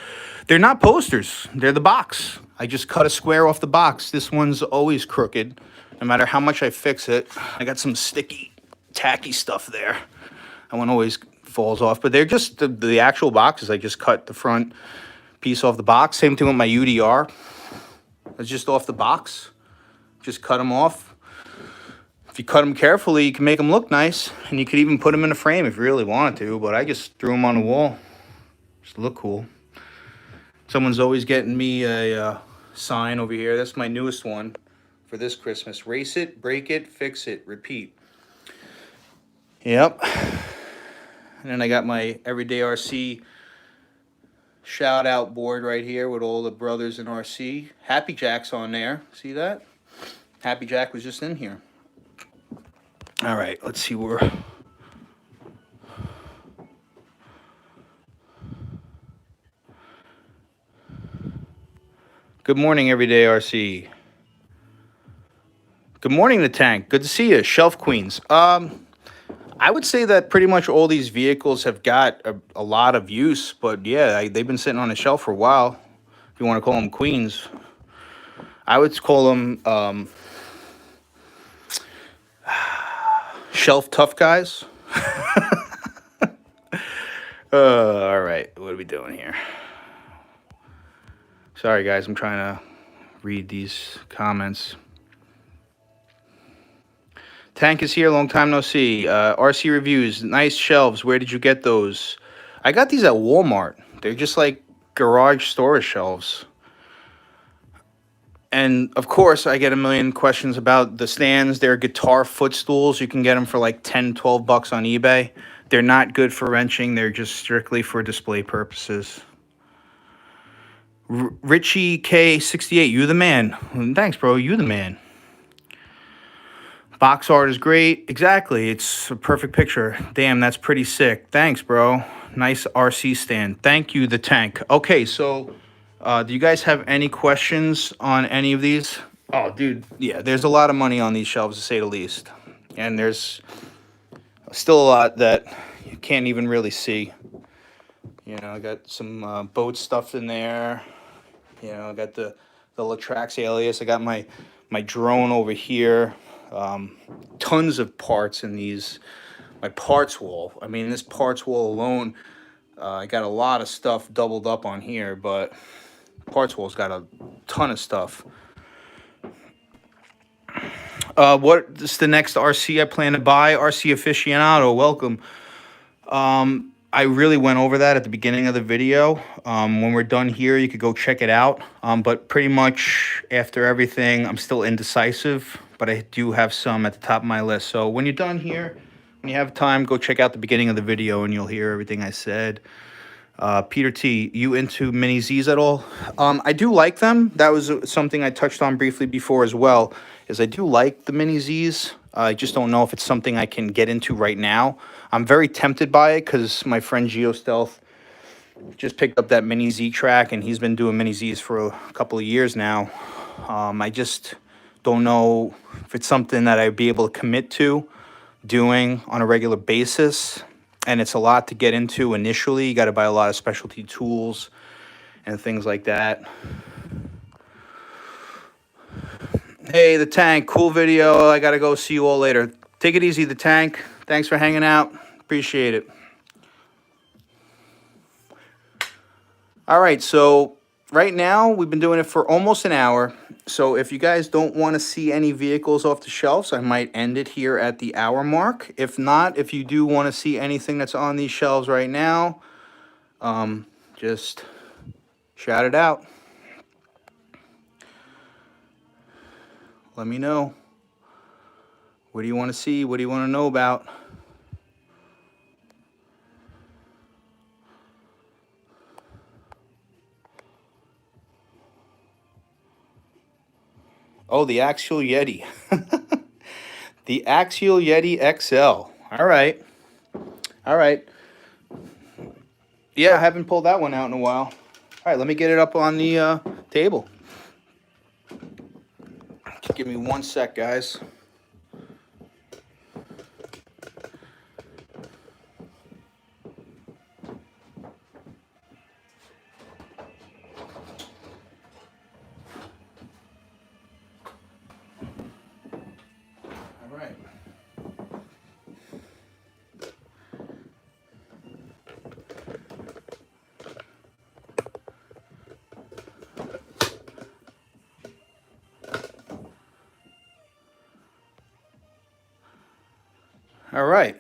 They're not posters. They're the box. I just cut a square off the box. This one's always crooked, no matter how much I fix it. I got some sticky, tacky stuff there. That one always falls off, but they're just the actual boxes. I just cut the front piece off the box. Same thing with my UDR. It's just off the box. Just cut them off. If you cut them carefully, you can make them look nice, and you could even put them in a frame if you really wanted to, but I just threw them on the wall. Just look cool. Someone's always getting me a sign over here. That's my newest one for this Christmas. Race it, break it, fix it, repeat. Yep. And then I got my Everyday RC shout out board right here with all the brothers in RC. Happy Jack's on there. See that? Happy Jack was just in here. All right, let's see where. Good morning, Everyday RC. Good morning, the Tank. Good to see you, Shelf Queens. I would say that pretty much all these vehicles have got a lot of use, but yeah, they've been sitting on the shelf for a while. If you want to call them queens, I would call them shelf tough guys. All right, what are we doing here? Sorry, guys, I'm trying to read these comments. Tank is here. Long time no see. RC reviews. Nice shelves. Where did you get those? I got these at Walmart. They're just like garage storage shelves. And of course, I get a million questions about the stands. They're guitar footstools. You can get them for like 10, 12 bucks on eBay. They're not good for wrenching. They're just strictly for display purposes. Richie K68, you the man. Thanks, bro. You the man. Box art is great. Exactly. It's a perfect picture. Damn, that's pretty sick. Thanks, bro. Nice RC stand. Thank you, the tank. Okay, so do you guys have any questions on any of these? Oh, dude. Yeah, there's a lot of money on these shelves, to say the least. And there's still a lot that you can't even really see. You know, I got some boat stuff in there. You know, I got the Latrax alias. I got my drone over here. Tons of parts in these. My parts wall. I mean, this parts wall alone, I got a lot of stuff doubled up on here, but parts wall's got a ton of stuff. What is the next RC I plan to buy? RC aficionado, welcome. I really went over that at the beginning of the video. When we're done here, you could go check it out. But pretty much after everything, I'm still indecisive, but I do have some at the top of my list. So when you're done here, when you have time, go check out the beginning of the video and you'll hear everything I said. Peter T, you into mini Z's at all? I do like them. That was something I touched on briefly before as well, is I do like the mini Z's. I just don't know if it's something I can get into right now. I'm very tempted by it because my friend GeoStealth just picked up that mini Z track and he's been doing mini Z's for a couple of years now. I just don't know if it's something that I'd be able to commit to doing on a regular basis. And it's a lot to get into initially. You got to buy a lot of specialty tools and things like that. Hey, the tank, cool video. I got to go. See you all later. Take it easy, the tank. Thanks for hanging out. Appreciate it. All right, so right now we've been doing it for almost an hour. So if you guys don't want to see any vehicles off the shelves, I might end it here at the hour mark. If not, if you do want to see anything that's on these shelves right now, just shout it out. Let me know. What do you want to see? What do you want to know about? Oh, the Axial Yeti. The Axial Yeti XL. All right. All right. Yeah, I haven't pulled that one out in a while. All right, let me get it up on the table. Give me 1 sec, guys. All right. All right.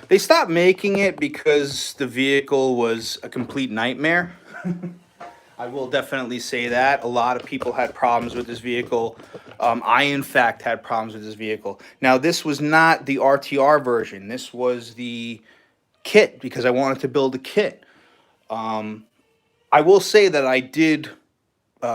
They stopped making it because the vehicle was a complete nightmare. I will definitely say that. A lot of people had problems with this vehicle. I, in fact, had problems with this vehicle. Now, this was not the RTR version. This was the kit because I wanted to build a kit. I will say that I did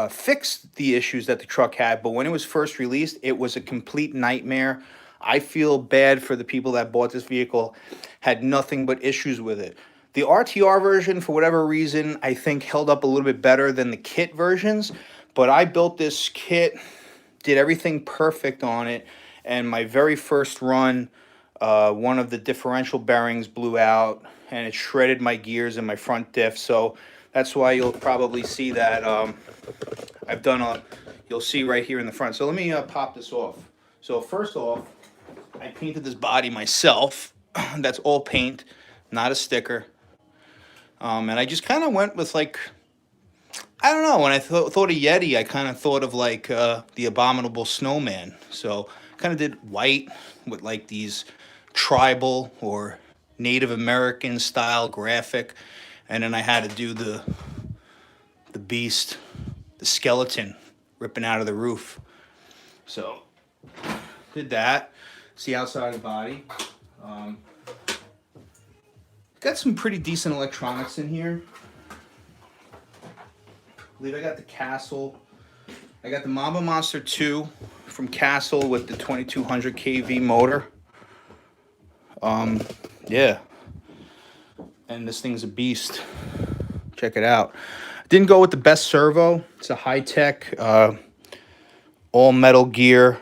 fix the issues that the truck had, but when it was first released, it was a complete nightmare. I feel bad for the people that bought this vehicle, had nothing but issues with it. The RTR version, for whatever reason, I think held up a little bit better than the kit versions, but I built this kit, did everything perfect on it, and my very first run, one of the differential bearings blew out, and it shredded my gears and my front diff, so that's why you'll probably see that I've done you'll see right here in the front. So let me pop this off. So first off, I painted this body myself. That's all paint, not a sticker. And I just kind of went with like, I don't know, when I thought of Yeti, I kind of thought of like the Abominable Snowman. So Kind of did white with like these tribal or Native American style graphic, and then I had to do the beast, the skeleton ripping out of the roof. So did that. It's the outside of the body. Um, got some pretty decent electronics in here. I believe I got the Castle. I got the Mamba Monster 2 from Castle with the 2200 kV motor. Yeah. And this thing's a beast. Check it out. Didn't go with the best servo. It's a high-tech, all metal gear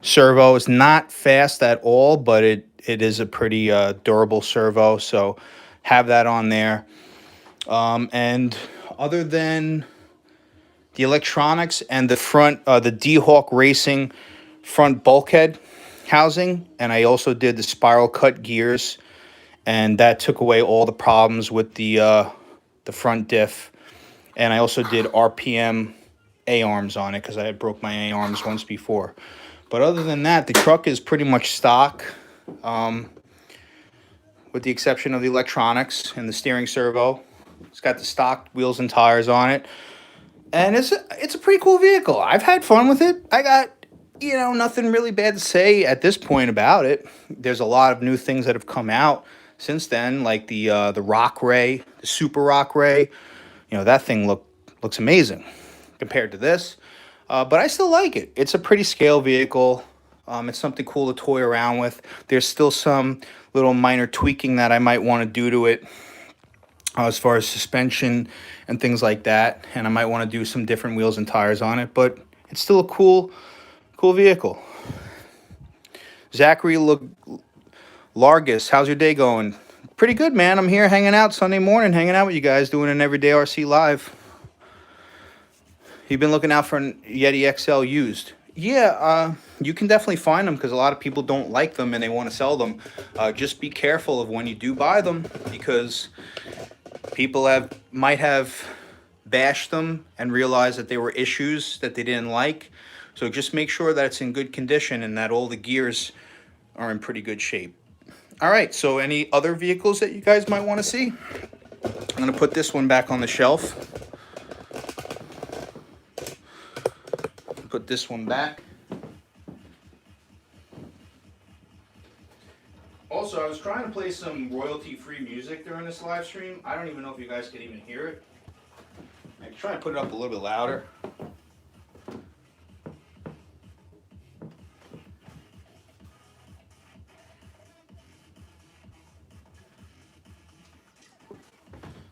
servo. It's not fast at all, but it is a pretty durable servo. So have that on there. And other than the electronics and the front, the D-Hawk Racing front bulkhead housing, and I also did the spiral cut gears, and that took away all the problems with the front diff. And I also did RPM A-arms on it because I had broke my A-arms once before. But other than that, the truck is pretty much stock, with the exception of the electronics and the steering servo. It's got the stock wheels and tires on it. And it's a pretty cool vehicle. I've had fun with it. I got, nothing really bad to say at this point about it. There's a lot of new things that have come out since then, like the Rock Ray, the Super Rock Ray. That thing looks amazing compared to this. But I still like it. It's a pretty scale vehicle. It's something cool to toy around with. There's still some little minor tweaking that I might want to do to it, as far as suspension and things like that. And I might want to do some different wheels and tires on it. But it's still a cool vehicle. Zachary Largus, how's your day going? Pretty good, man. I'm here hanging out Sunday morning, hanging out with you guys, doing an Everyday RC Live. You've been looking out for an Yeti XL used. Yeah, you can definitely find them because a lot of people don't like them and they want to sell them. Just be careful of when you do buy them, because people might have bashed them and realized that there were issues that they didn't like. So just make sure that it's in good condition and that all the gears are in pretty good shape. All right, so any other vehicles that you guys might want to see? I'm going to put this one back on the shelf. Put this one back. Also, I was trying to play some royalty-free music during this live stream. I don't even know if you guys can even hear it. I can try and put it up a little bit louder.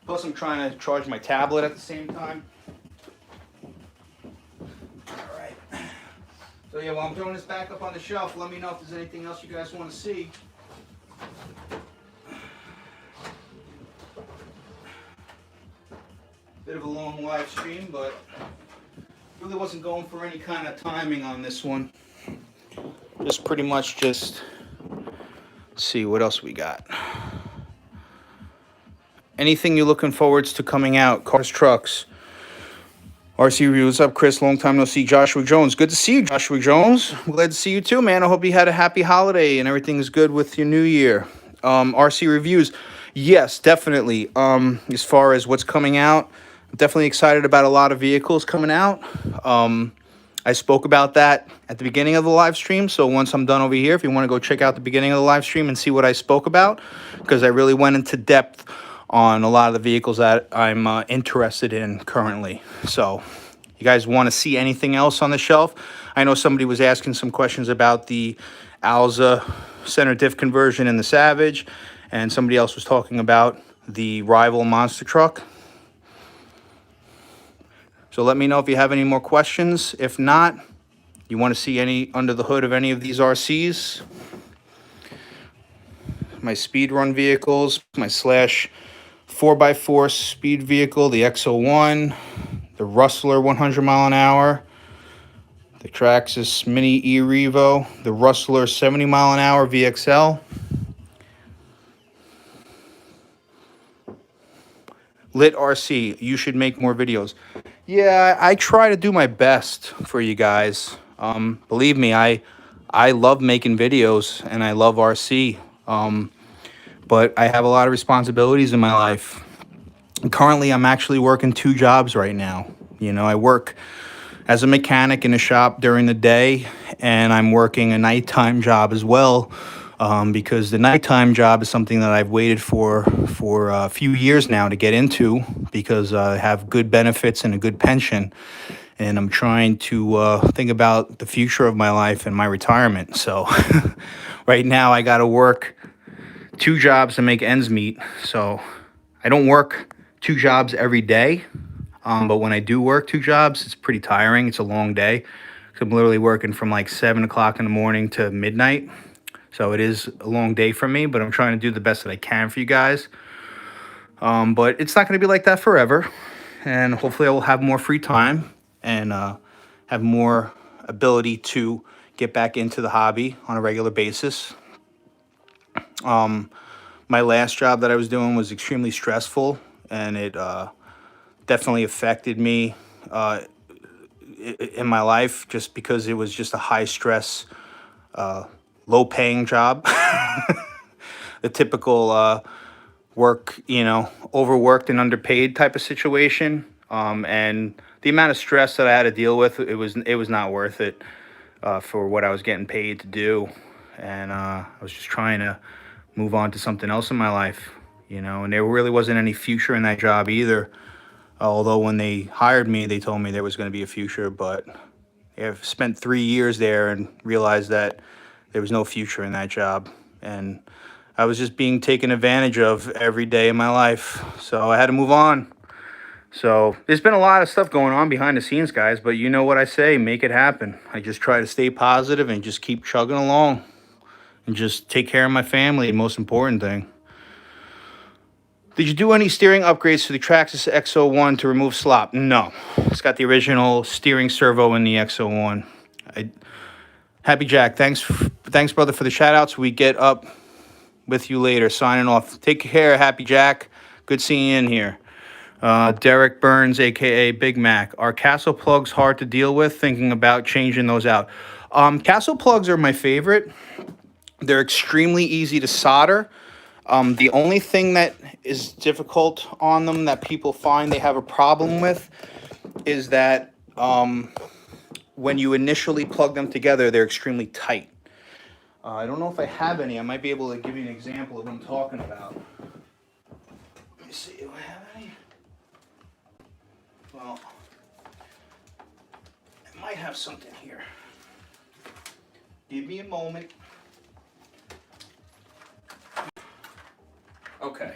Plus, I'm trying to charge my tablet at the same time. Alright. So yeah, while I'm throwing this back up on the shelf, let me know if there's anything else you guys want to see. Bit of a long live stream, but really wasn't going for any kind of timing on this one. Just pretty much let's see what else we got. Anything you're looking forward to coming out? Cars, trucks, RC reviews. What's up, Chris? Long time no see. Joshua Jones. Good to see you, Joshua Jones. I'm glad to see you too, man. I hope you had a happy holiday and everything's good with your new year. RC reviews. Yes, definitely. As far as what's coming out, I'm definitely excited about a lot of vehicles coming out. I spoke about that at the beginning of the live stream. So once I'm done over here, if you want to go check out the beginning of the live stream and see what I spoke about, because I really went into depth on a lot of the vehicles that I'm interested in currently. So you guys want to see anything else on the shelf? I know somebody was asking some questions about the Alza center diff conversion in the Savage, and somebody else was talking about the rival monster truck. So let me know if you have any more questions. If not, you want to see any under the hood of any of these RCs, my speed run vehicles, my slash 4x4 speed vehicle, the XO1, the Rustler 100 mile an hour, the Traxxas Mini E-Revo, the Rustler 70 mile an hour VXL, Lit RC. You should make more videos. Yeah, I try to do my best for you guys. Believe me, I I love making videos and I love RC, but I have a lot of responsibilities in my life. Currently, I'm actually working 2 jobs right now. I work as a mechanic in a shop during the day, and I'm working a nighttime job as well, because the nighttime job is something that I've waited for a few years now to get into because I have good benefits and a good pension, and I'm trying to think about the future of my life and my retirement. So right now, I got to work 2 jobs to make ends meet. So I don't work 2 jobs every day, but when I do work 2 jobs, it's pretty tiring. It's a long day. I'm literally working from like 7 o'clock in the morning to midnight. So it is a long day for me, but I'm trying to do the best that I can for you guys. But it's not going to be like that forever. And hopefully I will have more free time and have more ability to get back into the hobby on a regular basis. My last job that I was doing was extremely stressful, and it definitely affected me in my life just because it was just a high stress, low paying job. The typical work, overworked and underpaid type of situation. And the amount of stress that I had to deal with, it was not worth it for what I was getting paid to do. And I was just trying to move on to something else in my life, and there really wasn't any future in that job either. Although when they hired me, they told me there was going to be a future, but I've spent 3 years there and realized that there was no future in that job. And I was just being taken advantage of every day of my life. So I had to move on. So there's been a lot of stuff going on behind the scenes, guys, but you know what I say, make it happen. I just try to stay positive and just keep chugging along and just take care of my family, the most important thing. Did you do any steering upgrades to the Traxxas X01 to remove slop? No. It's got the original steering servo in the X01. Happy Jack, thanks, brother, for the shout-outs. We get up with you later. Signing off. Take care, Happy Jack. Good seeing you in here. Derek Burns, a.k.a. Big Mac. Are Castle plugs hard to deal with? Thinking about changing those out. Castle plugs are my favorite. They're extremely easy to solder. The only thing that is difficult on them that people find they have a problem with is that when you initially plug them together, they're extremely tight. I don't know if I have any. I might be able to give you an example of what I'm talking about. Let me see. Do I have any? Well, I might have something here. Give me a moment. Okay.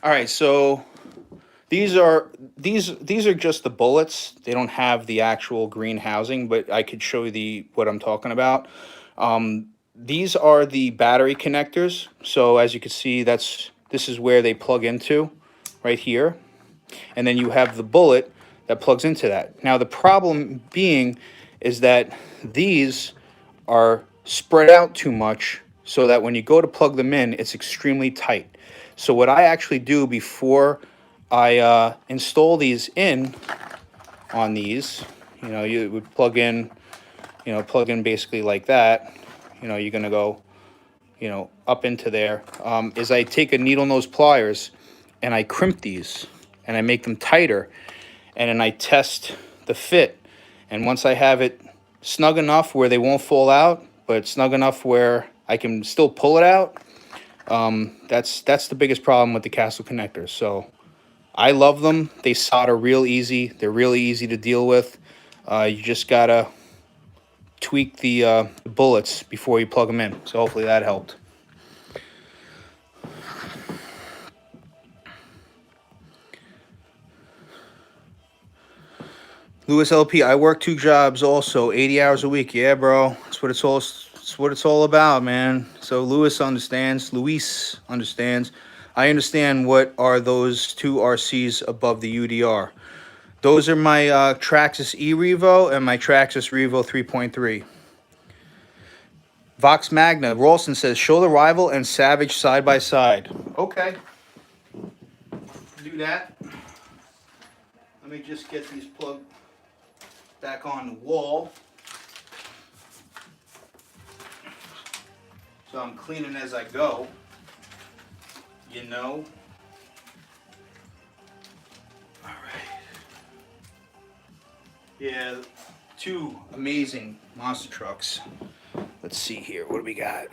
All right, so these are just the bullets. They don't have the actual green housing, but I could show you what I'm talking about. These are the battery connectors. So as you can see, this is where they plug into, right here. And then you have the bullet that plugs into that. Now the problem being is that these are spread out too much so that when you go to plug them in, it's extremely tight. So what I actually do before I install these in on these, you would plug in basically like that. You're gonna go, up into there. Is I take a needle nose pliers and I crimp these and I make them tighter, and then I test the fit. And once I have it snug enough where they won't fall out, but snug enough where I can still pull it out, that's the biggest problem with the Castle connectors. So I love them. They solder real easy. They're really easy to deal with. You just gotta tweak the bullets before you plug them in. So hopefully that helped. Lewis LP, I work 2 jobs also, 80 hours a week. Yeah, bro. That's what it's all about, man. So Luis understands. I understand what are those 2 RCs above the UDR. Those are my Traxxas E-Revo and my Traxxas Revo 3.3. Vox Magna, Ralston says, show the Rival and Savage side by side. Okay. Do that. Let me just get these plugged. back on the wall. So I'm cleaning as I go, you know. All right. Yeah, two amazing monster trucks. Let's see here, what do we got?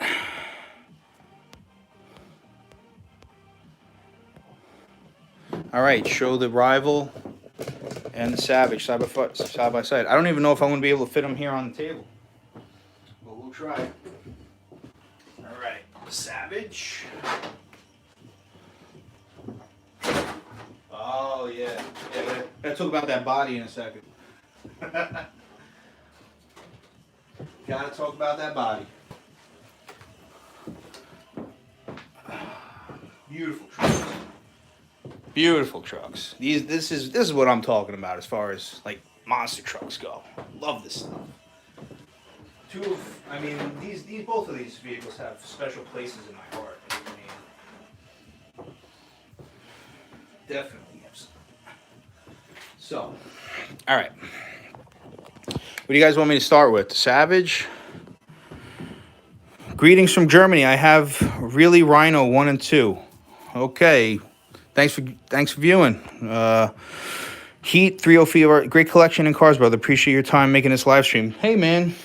All right, show the Rival and the Savage side by side. I don't even know if I'm going to be able to fit them here on the table, but we'll try. All right, the Savage. Oh yeah, yeah. Gotta talk about that body in a second. Gotta talk about that body. Beautiful trucks. Beautiful trucks. This is what I'm talking about as far as like monster trucks go. Love this stuff. I mean, both of these vehicles have special places in my heart. I mean, definitely have. So, all right. What do you guys want me to start with? The Savage. Greetings from Germany. I have really Rhino 1 and 2. Okay. Thanks for viewing. Heat 304, great collection in cars, brother. Appreciate your time making this live stream. Hey, man.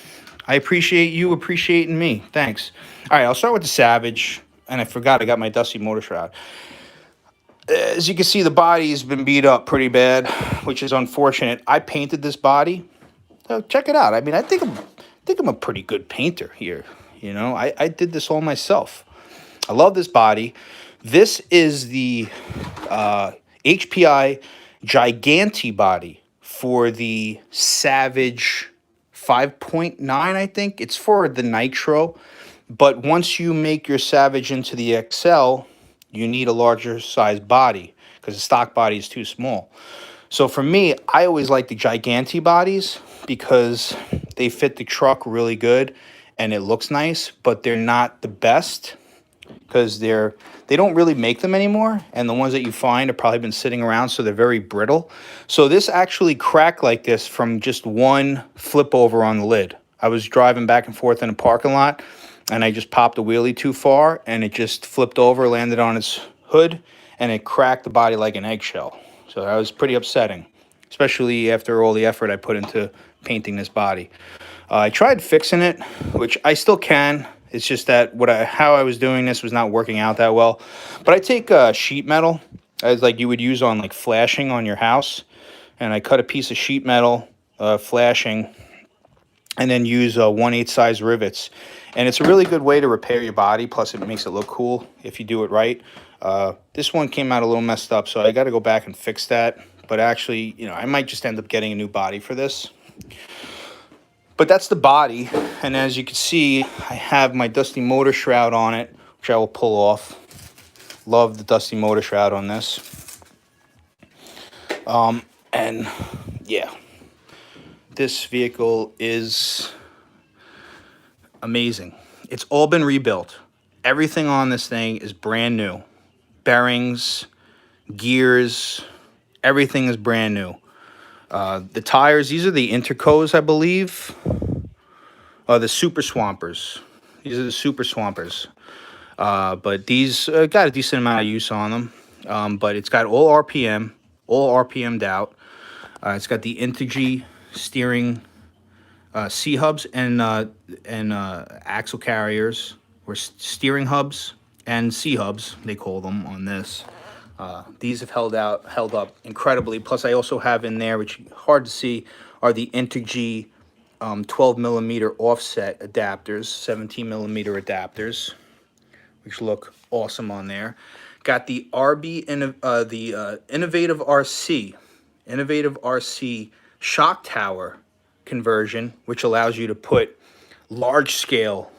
I appreciate you appreciating me. Thanks. All right, I'll start with the Savage. And I forgot I got my Dusty Motor Shroud. As you can see, the body's been beat up pretty bad, which is unfortunate. I painted this body. So check it out. I mean, I think I'm a pretty good painter here. You know, I did this all myself. I love this body. This is the HPI Giganti body for the Savage 5.9, I think. It's for the Nitro. But once you make your Savage into the XL, you need a larger size body because the stock body is too small. So for me, I always like the Giganti bodies because they fit the truck really good and it looks nice, but they're not the best because they don't really make them anymore, and the ones that you find have probably been sitting around, so they're very brittle. So this actually cracked like this from just one flip over on the lid. I was driving back and forth in a parking lot, and I just popped a wheelie too far, and it just flipped over, landed on its hood, and it cracked the body like an eggshell. So that was pretty upsetting, especially after all the effort I put into painting this body. I tried fixing it, which I still can. It's just that how I was doing this was not working out that well. But I take sheet metal, as like you would use on like flashing on your house, and I cut a piece of sheet metal, flashing, and then use 1/8 size rivets. And it's a really good way to repair your body. Plus, it makes it look cool if you do it right. This one came out a little messed up, so I got to go back and fix that. But actually, you know, I might just end up getting a new body for this. But that's the body, and as you can see, I have my Dusty Motor Shroud on it, which I will pull off. Love the Dusty Motor Shroud on this. And yeah, this vehicle is amazing. It's all been rebuilt. Everything on this thing is brand new. Bearings, gears, everything is brand new. The tires, these are the Intercos, I believe. The Super Swampers. These are the Super Swampers. But these got a decent amount of use on them. But it's got all RPM'd out. It's got the Integy steering C-hubs and axle carriers, or steering hubs and C-hubs, they call them on this. These have held up incredibly. Plus, I also have in there, which hard to see, are the Integy 12 millimeter offset adapters, 17 millimeter adapters, which look awesome on there. Got the Innovative RC shock tower conversion, which allows you to put large scale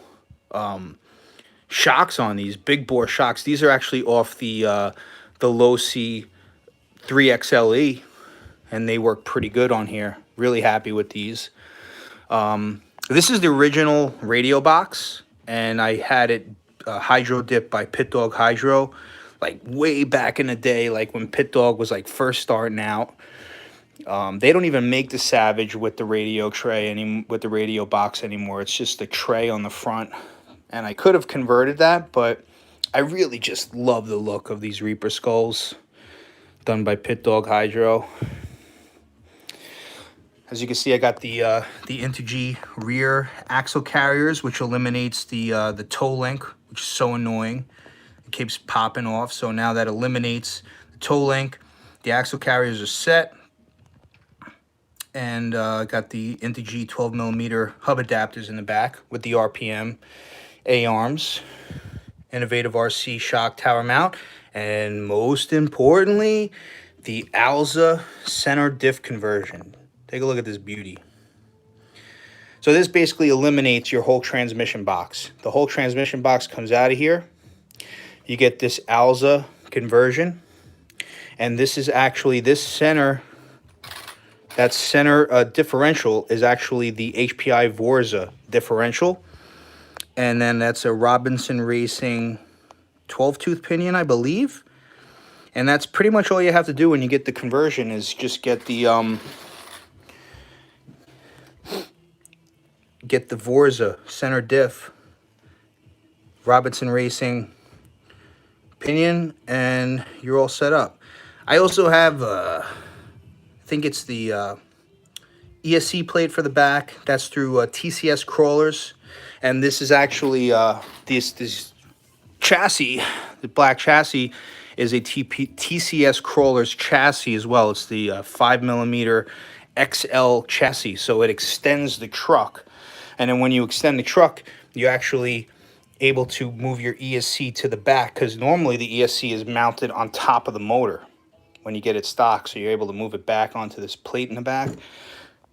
shocks on these big bore shocks. These are actually off the Low C 3XLE, and they work pretty good on here. Really happy with these. This is the original radio box, and I had it hydro dipped by Pit Dog Hydro, like way back in the day, like when Pit Dog was like first starting out. They don't even make the Savage with the radio tray with the radio box anymore. It's just the tray on the front, and I could have converted that, but I really just love the look of these Reaper skulls done by Pit Dog Hydro. As you can see, I got the Integy rear axle carriers, which eliminates the toe link, which is so annoying. It keeps popping off. So now that eliminates the toe link. The axle carriers are set. And got the Integy 12mm hub adapters in the back with the RPM A-arms, innovative RC shock tower mount, and most importantly, the Alza center diff conversion. Take a look at this beauty. So this basically eliminates your whole transmission box. The whole transmission box comes out of here. You get this Alza conversion, and this is actually this center. That center differential is actually the HPI Vorza differential. And then that's a Robinson Racing 12-tooth pinion, I believe. And that's pretty much all you have to do when you get the conversion is just get the Vorza center diff, Robinson Racing pinion, and you're all set up. I also have... I think it's the ESC plate for the back. That's through TCS Crawlers. And this is actually, this chassis, the black chassis, is a TCS Crawlers chassis as well. It's the 5mm XL chassis. So it extends the truck. And then when you extend the truck, you're actually able to move your ESC to the back, because normally the ESC is mounted on top of the motor when you get it stock, so you're able to move it back onto this plate in the back.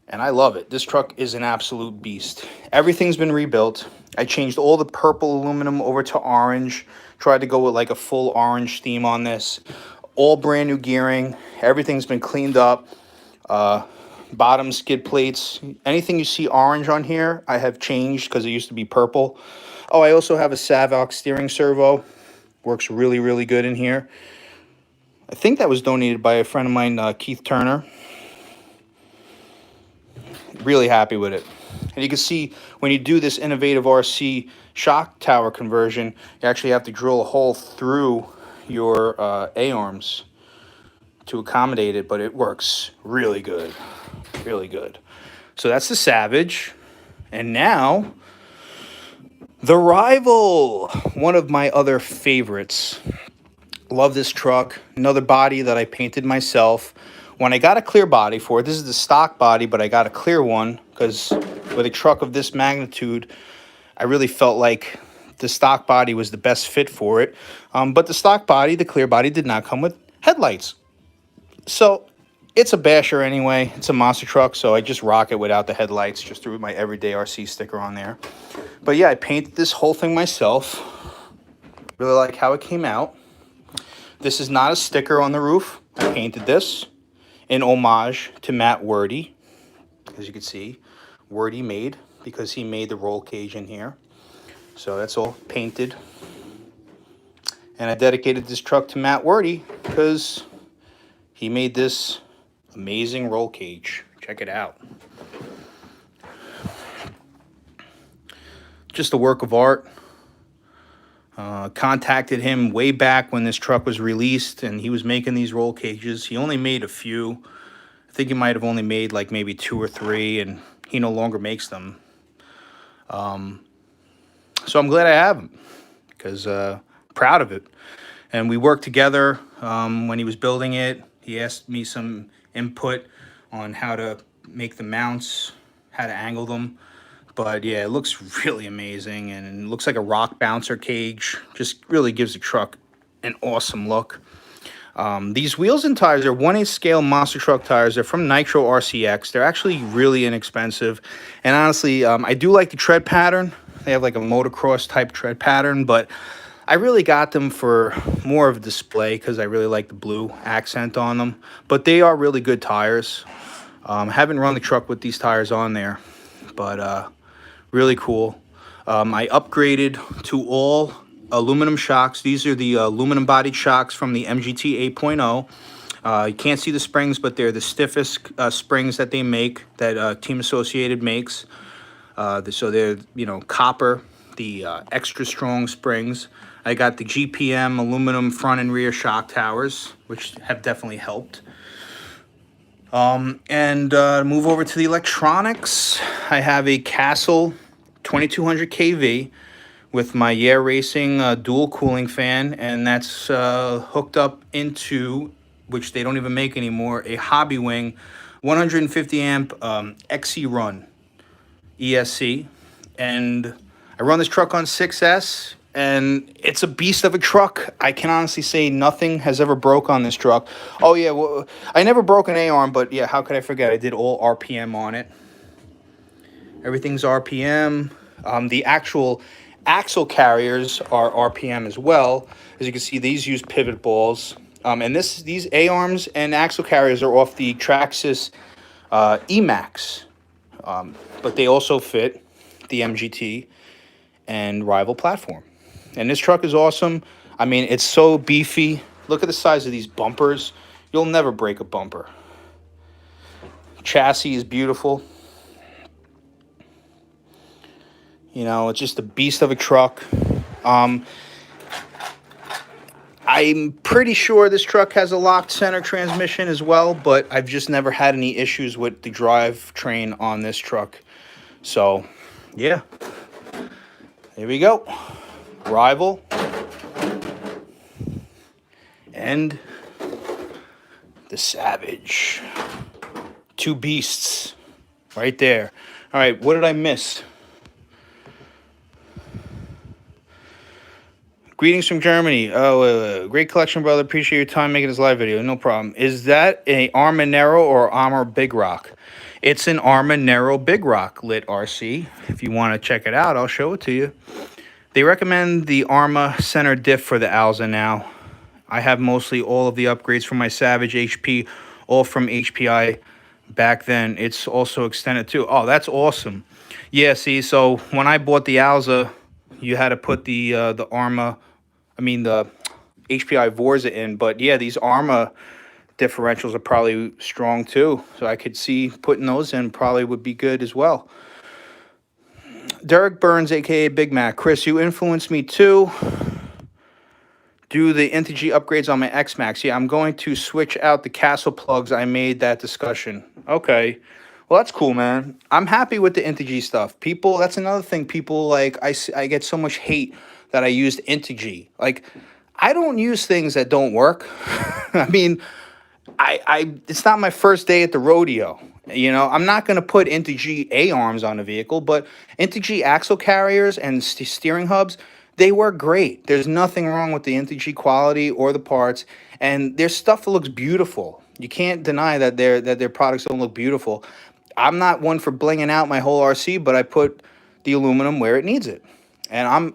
And I love it. This truck is an absolute beast. Everything's been rebuilt. I changed all the purple aluminum over to orange. Tried to go with like a full orange theme on this. All brand new gearing. Everything's been cleaned up. Bottom skid plates. Anything you see orange on here, I have changed because it used to be purple. Oh, I also have a Savox steering servo. Works really, really good in here. I think that was donated by a friend of mine, Keith Turner. Really happy with it. And you can see when you do this innovative RC shock tower conversion, you actually have to drill a hole through your A-arms to accommodate it, but it works really good. Really good. So that's the Savage. And now, the Rival. One of my other favorites. Love this truck. Another body that I painted myself. When I got a clear body for it, this is the stock body, but I got a clear one because with a truck of this magnitude, I really felt like the stock body was the best fit for it. But the stock body, the clear body, did not come with headlights. So it's a basher anyway. It's a monster truck, so I just rock it without the headlights. Just threw my everyday RC sticker on there. But yeah, I painted this whole thing myself. Really like how it came out. This is not a sticker on the roof. I painted this in homage to Matt Wordy. As you can see, Wordy made, because he made the roll cage in here. So that's all painted. And I dedicated this truck to Matt Wordy because he made this amazing roll cage. Check it out. Just a work of art. Contacted him way back when this truck was released and he was making these roll cages. He only made a few. I think he might have only made like maybe 2 or 3, and he no longer makes them. So I'm glad I have him because proud of it. And we worked together when he was building it. He asked me some input on how to make the mounts, how to angle them. But yeah, it looks really amazing, and it looks like a rock bouncer cage. Just really gives the truck an awesome look. These wheels and tires are 1/8 scale monster truck tires. They're from Nitro RCX. They're actually really inexpensive. And honestly, I do like the tread pattern. They have like a motocross type tread pattern, but I really got them for more of a display because I really like the blue accent on them. But they are really good tires. Haven't run the truck with these tires on there, but really cool. I upgraded to all aluminum shocks. These are the aluminum bodied shocks from the MGT 8.0. You can't see the springs, but they're the stiffest springs that they make, that Team Associated makes. So they're, copper, the extra strong springs. I got the GPM aluminum front and rear shock towers, which have definitely helped. And move over to the electronics. I have a Castle 2200 kV with my Yeah Racing dual cooling fan, and that's hooked up into, which they don't even make anymore, a Hobby Wing 150 amp XC Run ESC. And I run this truck on 6S, and it's a beast of a truck. I can honestly say nothing has ever broke on this truck. Oh yeah, well, I never broke an A-arm, but yeah, how could I forget? I did all RPM on it. Everything's RPM. The actual axle carriers are RPM as well. As you can see, these use pivot balls. And these A-arms and axle carriers are off the Traxxas E-Max. But they also fit the MGT and rival platform. And this truck is awesome. I mean, it's so beefy. Look at the size of these bumpers. You'll never break a bumper. Chassis is beautiful. It's just a beast of a truck. I'm pretty sure this truck has a locked center transmission as well, but I've just never had any issues with the drivetrain on this truck. So, yeah. Here we go. Rival. And the Savage. Two beasts right there. All right, what did I miss? Greetings from Germany. Oh, great collection, brother. Appreciate your time making this live video. No problem. Is that a Armanero or Armor Big Rock? It's an Armanero Big Rock lit RC. If you want to check it out, I'll show it to you. They recommend the Arma center diff for the Alza now. I have mostly all of the upgrades from my Savage HP, all from HPI back then. It's also extended too. Oh, that's awesome. Yeah, see, so when I bought the Alza, you had to put the Arma, the HPI Vorza in. But yeah, these Arma differentials are probably strong too. So I could see putting those in probably would be good as well. Derek Burns, aka Big Mac. Chris, you influenced me too. Do the Integy upgrades on my X-Max. Yeah, I'm going to switch out the Castle plugs. I made that discussion. Okay. Well, that's cool, man. I'm happy with the Integy stuff. People, that's another thing. People, like, I get so much hate that I used Integy. Like, I don't use things that don't work. I mean, it's not my first day at the rodeo. I'm not going to put Integy A-arms on a vehicle, but Integy axle carriers and steering hubs, they work great. There's nothing wrong with the Integy quality or the parts, and their stuff looks beautiful. You can't deny that their products don't look beautiful. I'm not one for blinging out my whole RC, but I put the aluminum where it needs it. And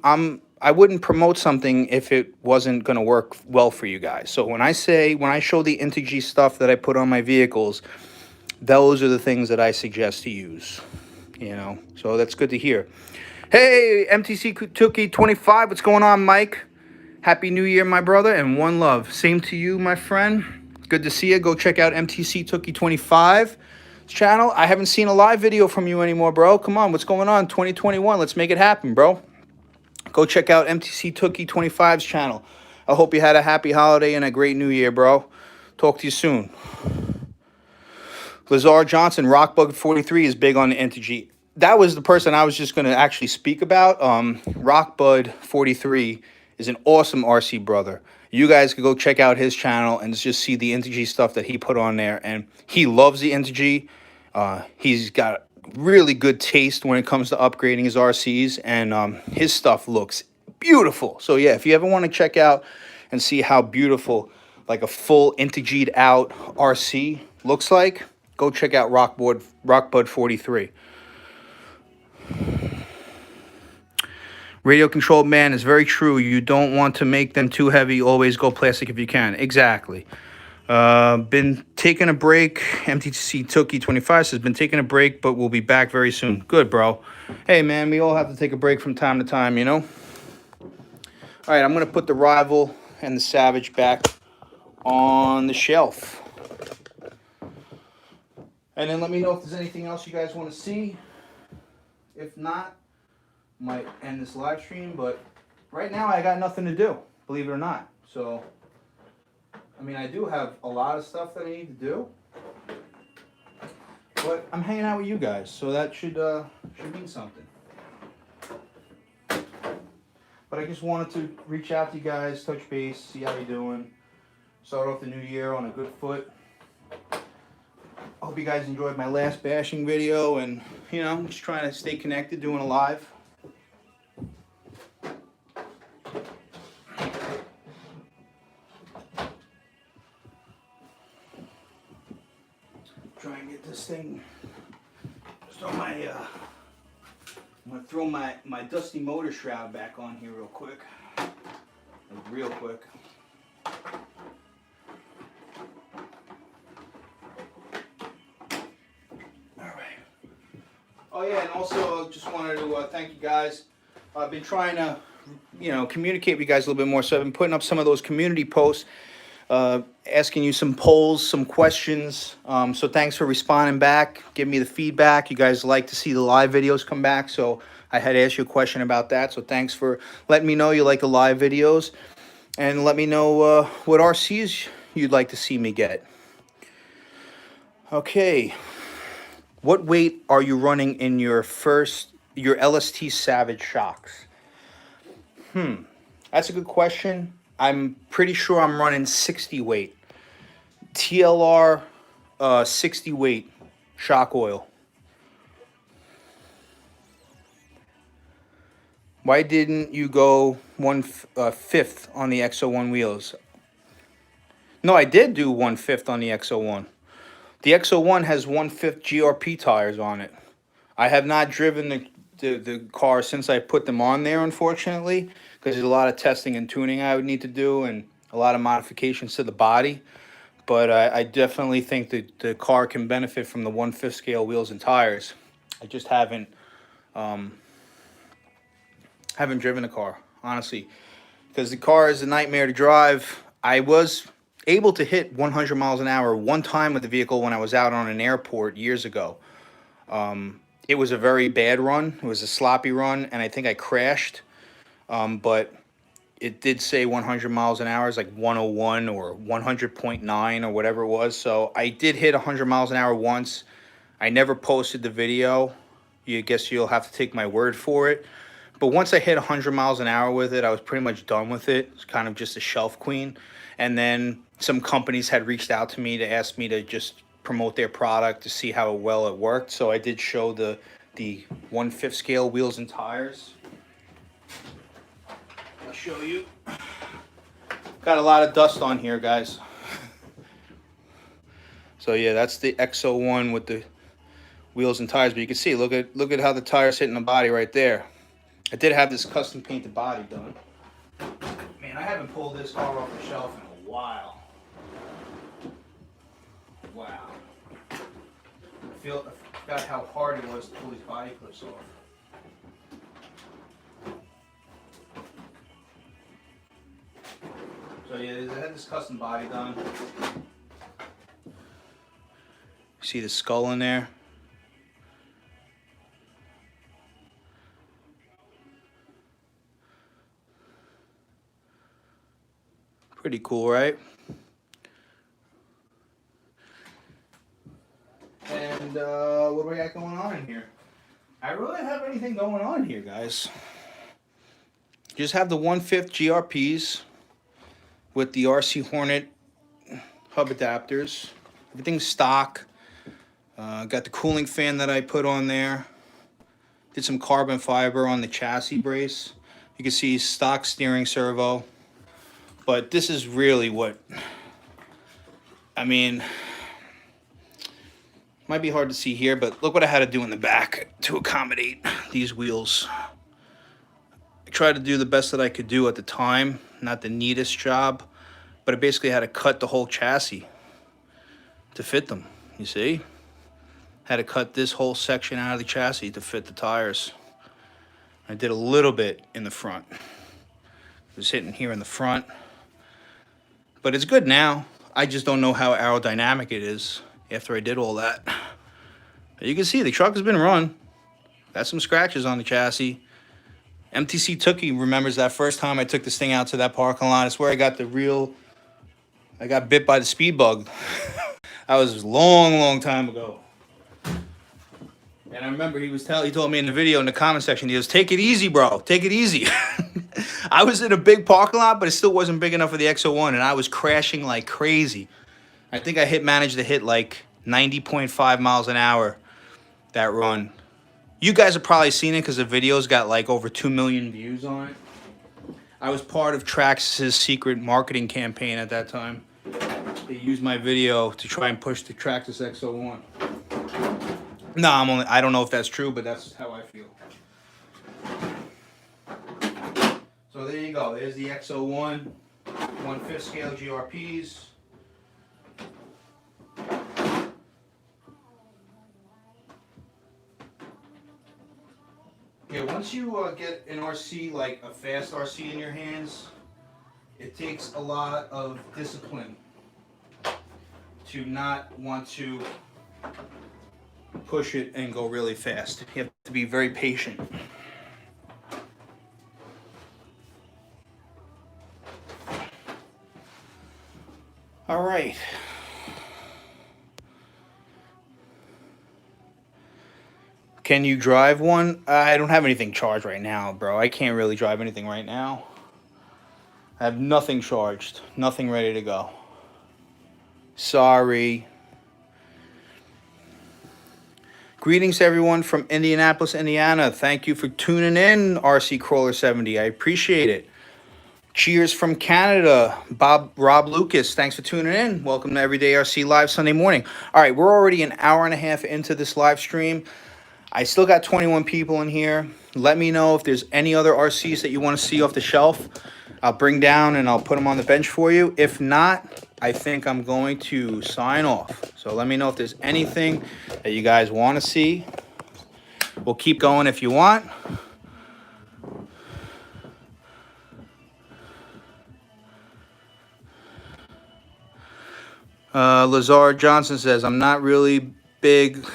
I wouldn't promote something if it wasn't going to work well for you guys. So when I show the Integy stuff that I put on my vehicles, those are the things that I suggest to use. So that's good to hear. Hey, MTC Tookie 25, what's going on, Mike? Happy New Year, my brother, and one love. Same to you, my friend. Good to see you. Go check out MTC Tookie 25's channel. I haven't seen a live video from you anymore, bro. Come on, what's going on? 2021, let's make it happen, bro. Go check out MTC Tookie 25's channel. I hope you had a happy holiday and a great New Year, bro. Talk to you soon. Lazar Johnson, Rockbug 43 is big on the Integy. That was the person I was just going to actually speak about. Rockbud 43 is an awesome RC brother. You guys could go check out his channel and just see the Integy stuff that he put on there. And he loves the Integy. He's got really good taste when it comes to upgrading his RCs. And his stuff looks beautiful. So yeah, if you ever want to check out and see how beautiful like a full Integied out RC looks like, go check out Rockbud 43. Radio controlled man is very true. You don't want to make them too heavy. Always go plastic if you can. Exactly. Been taking a break. MTC Tookie 25 says been taking a break, but we'll be back very soon. Good, bro. Hey, man, we all have to take a break from time to time, All right, I'm going to put the Rival and the Savage back on the shelf. And then let me know if there's anything else you guys want to see. If not, might end this live stream, but right now I got nothing to do, believe it or not. So, I mean, I do have a lot of stuff that I need to do, but I'm hanging out with you guys, so that should mean something. But I just wanted to reach out to you guys, touch base, see how you're doing, start off the new year on a good foot. I hope you guys enjoyed my last bashing video, and you know, I'm just trying to stay connected, doing a live. Try and get this thing. So I'm gonna throw my dusty motor shroud back on here real quick. Real quick. Oh yeah, and also just wanted to thank you guys. I've been trying to, you know, communicate with you guys a little bit more. So I've been putting up some of those community posts, asking you some polls, some questions. So thanks for responding back, giving me the feedback. You guys like to see the live videos come back, so I had to ask you a question about that. So thanks for letting me know you like the live videos, and let me know what RCs you'd like to see me get. Okay. What weight are you running in your LST Savage shocks? That's a good question. I'm pretty sure I'm running 60 weight. TLR 60 weight shock oil. Why didn't you go 1/5 on the XO1 wheels? No, I did do 1/5 on the XO1. The XO1 has 1/5 GRP tires on it. I have not driven the car since I put them on there, unfortunately, because there's a lot of testing and tuning I would need to do and a lot of modifications to the body. But I definitely think that the car can benefit from the 1/5 scale wheels and tires. I just haven't driven the car, honestly, because the car is a nightmare to drive. I was able to hit 100 miles an hour one time with the vehicle when I was out on an airport years ago. It was a very bad run. It was a sloppy run, and I think I crashed. But it did say 100 miles an hour. It's like 101 or 100.9 or whatever it was. So I did hit 100 miles an hour once. I never posted the video. I guess you'll have to take my word for it. But once I hit 100 miles an hour with it, I was pretty much done with it. It's kind of just a shelf queen. And then some companies had reached out to me to ask me to just promote their product to see how well it worked. So I did show the 1/5 scale wheels and tires. I'll show you. Got a lot of dust on here, guys. So yeah, that's the XO1 with the wheels and tires. But you can see, look at how the tires hitting the body right there. I did have this custom painted body done. Man, I haven't pulled this car off the shelf in a while. Wow. I forgot how hard it was to pull these body clips off. So yeah, I had this custom body done. See the skull in there? Pretty cool, right? And what do we got going on in here? I really don't have anything going on here, guys. Just have the 1/5 GRPs with the RC Hornet hub adapters. Everything's stock. Got the cooling fan that I put on there. Did some carbon fiber on the chassis brace. You can see stock steering servo. But this is really what, I mean, might be hard to see here, but look what I had to do in the back to accommodate these wheels. I tried to do the best that I could do at the time. Not the neatest job, but I basically had to cut the whole chassis to fit them, you see? Had to cut this whole section out of the chassis to fit the tires. I did a little bit in the front. It was hitting here in the front. But it's good now. I just don't know how aerodynamic it is after I did all that. You can see the truck has been run. Got some scratches on the chassis. MTC Tookie remembers that first time I took this thing out to that parking lot. I swear I got bit by the speed bug. That was a long, long time ago. And I remember he told me in the video in the comment section, he goes, "Take it easy, bro. Take it easy." I was in a big parking lot, but it still wasn't big enough for the XO1, and I was crashing like crazy. I think managed to hit like 90.5 miles an hour that run. You guys have probably seen it because the video's got like over 2 million views on it. I was part of Traxxas's secret marketing campaign at that time. They used my video to try and push the Traxxas XO1. No, I don't know if that's true, but that's how I feel. So there you go. There's the XO1, 1/5 scale GRPs. Yeah, once you get an RC, like a fast RC in your hands, it takes a lot of discipline to not want to push it and go really fast. You have to be very patient. All right. Can you drive one? I don't have anything charged right now, bro. I can't really drive anything right now. I have nothing charged, nothing ready to go. Sorry. Greetings, everyone from Indianapolis, Indiana. Thank you for tuning in, RC Crawler 70. I appreciate it. Cheers from Canada, Rob Lucas. Thanks for tuning in. Welcome to Everyday RC Live Sunday morning. All right, we're already an hour and a half into this live stream. I still got 21 people in here. Let me know if there's any other RCs that you want to see off the shelf. I'll bring down and I'll put them on the bench for you. If not, I think I'm going to sign off. So let me know if there's anything that you guys want to see. We'll keep going if you want. Lazar Johnson says, I'm not really big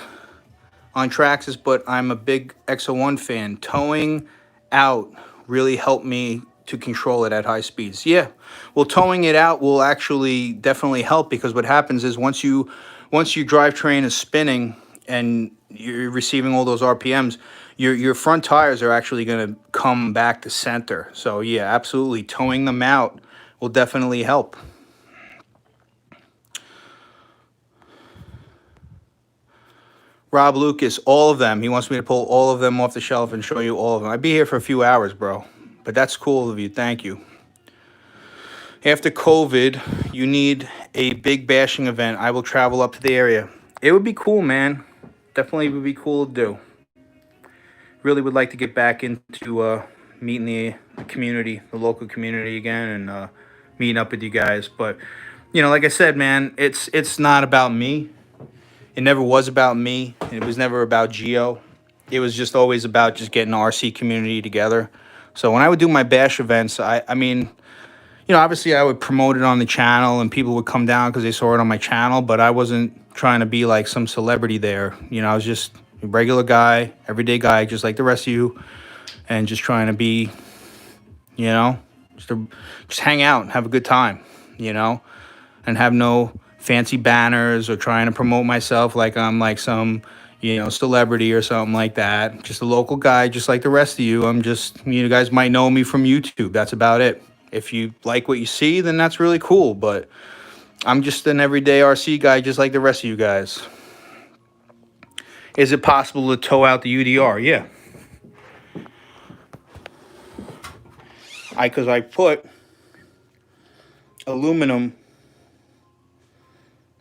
on Traxxas, but I'm a big XO1 fan. Towing out really helped me to control it at high speeds. Yeah, well, towing it out will actually definitely help, because what happens is once your drivetrain is spinning and you're receiving all those RPMs, your front tires are actually going to come back to center. So yeah, absolutely, towing them out will definitely help. Rob Lucas, all of them. He wants me to pull all of them off the shelf and show you all of them. I'd be here for a few hours, bro. But that's cool of you. Thank you. After COVID, you need a big bashing event. I will travel up to the area. It would be cool, man. Definitely would be cool to do. Really would like to get back into meeting the community, the local community again, and meeting up with you guys. But, you know, like I said, man, it's not about me. It never was about me. It was never about Geo. It was just always about just getting the RC community together. So when I would do my bash events, I mean, you know, obviously I would promote it on the channel and people would come down because they saw it on my channel, but I wasn't trying to be like some celebrity there. You know, I was just a regular guy, everyday guy, just like the rest of you, and just trying to be, you know, just hang out and have a good time, you know, and have no fancy banners or trying to promote myself like I'm like some, you know, celebrity or something like that. Just a local guy, just like the rest of you. I'm just, you guys might know me from YouTube. That's about it. If you like what you see, then that's really cool. But I'm just an everyday RC guy, just like the rest of you guys. Is it possible to tow out the UDR? Yeah. Because I put aluminum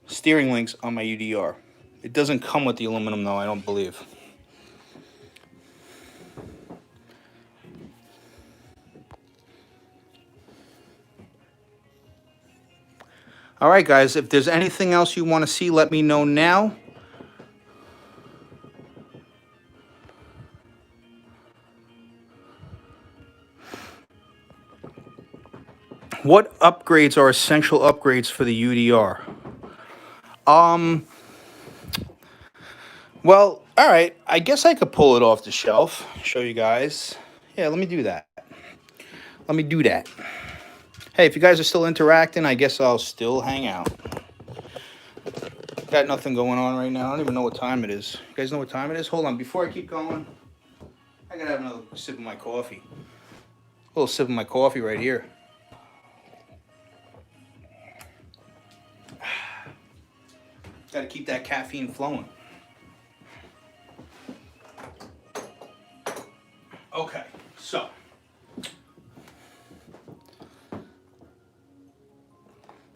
steering links on my UDR. It doesn't come with the aluminum though, I don't believe. All right, guys, if there's anything else you want to see, let me know now. What upgrades are essential upgrades for the UDR? Um, well, all right. I guess I could pull it off the shelf, show you guys. Yeah, let me do that. Let me do that. Hey, if you guys are still interacting, I guess I'll still hang out. Got nothing going on right now. I don't even know what time it is. You guys know what time it is? Hold on. Before I keep going, I gotta have another sip of my coffee. A little sip of my coffee right here. Gotta keep that caffeine flowing. Okay, so.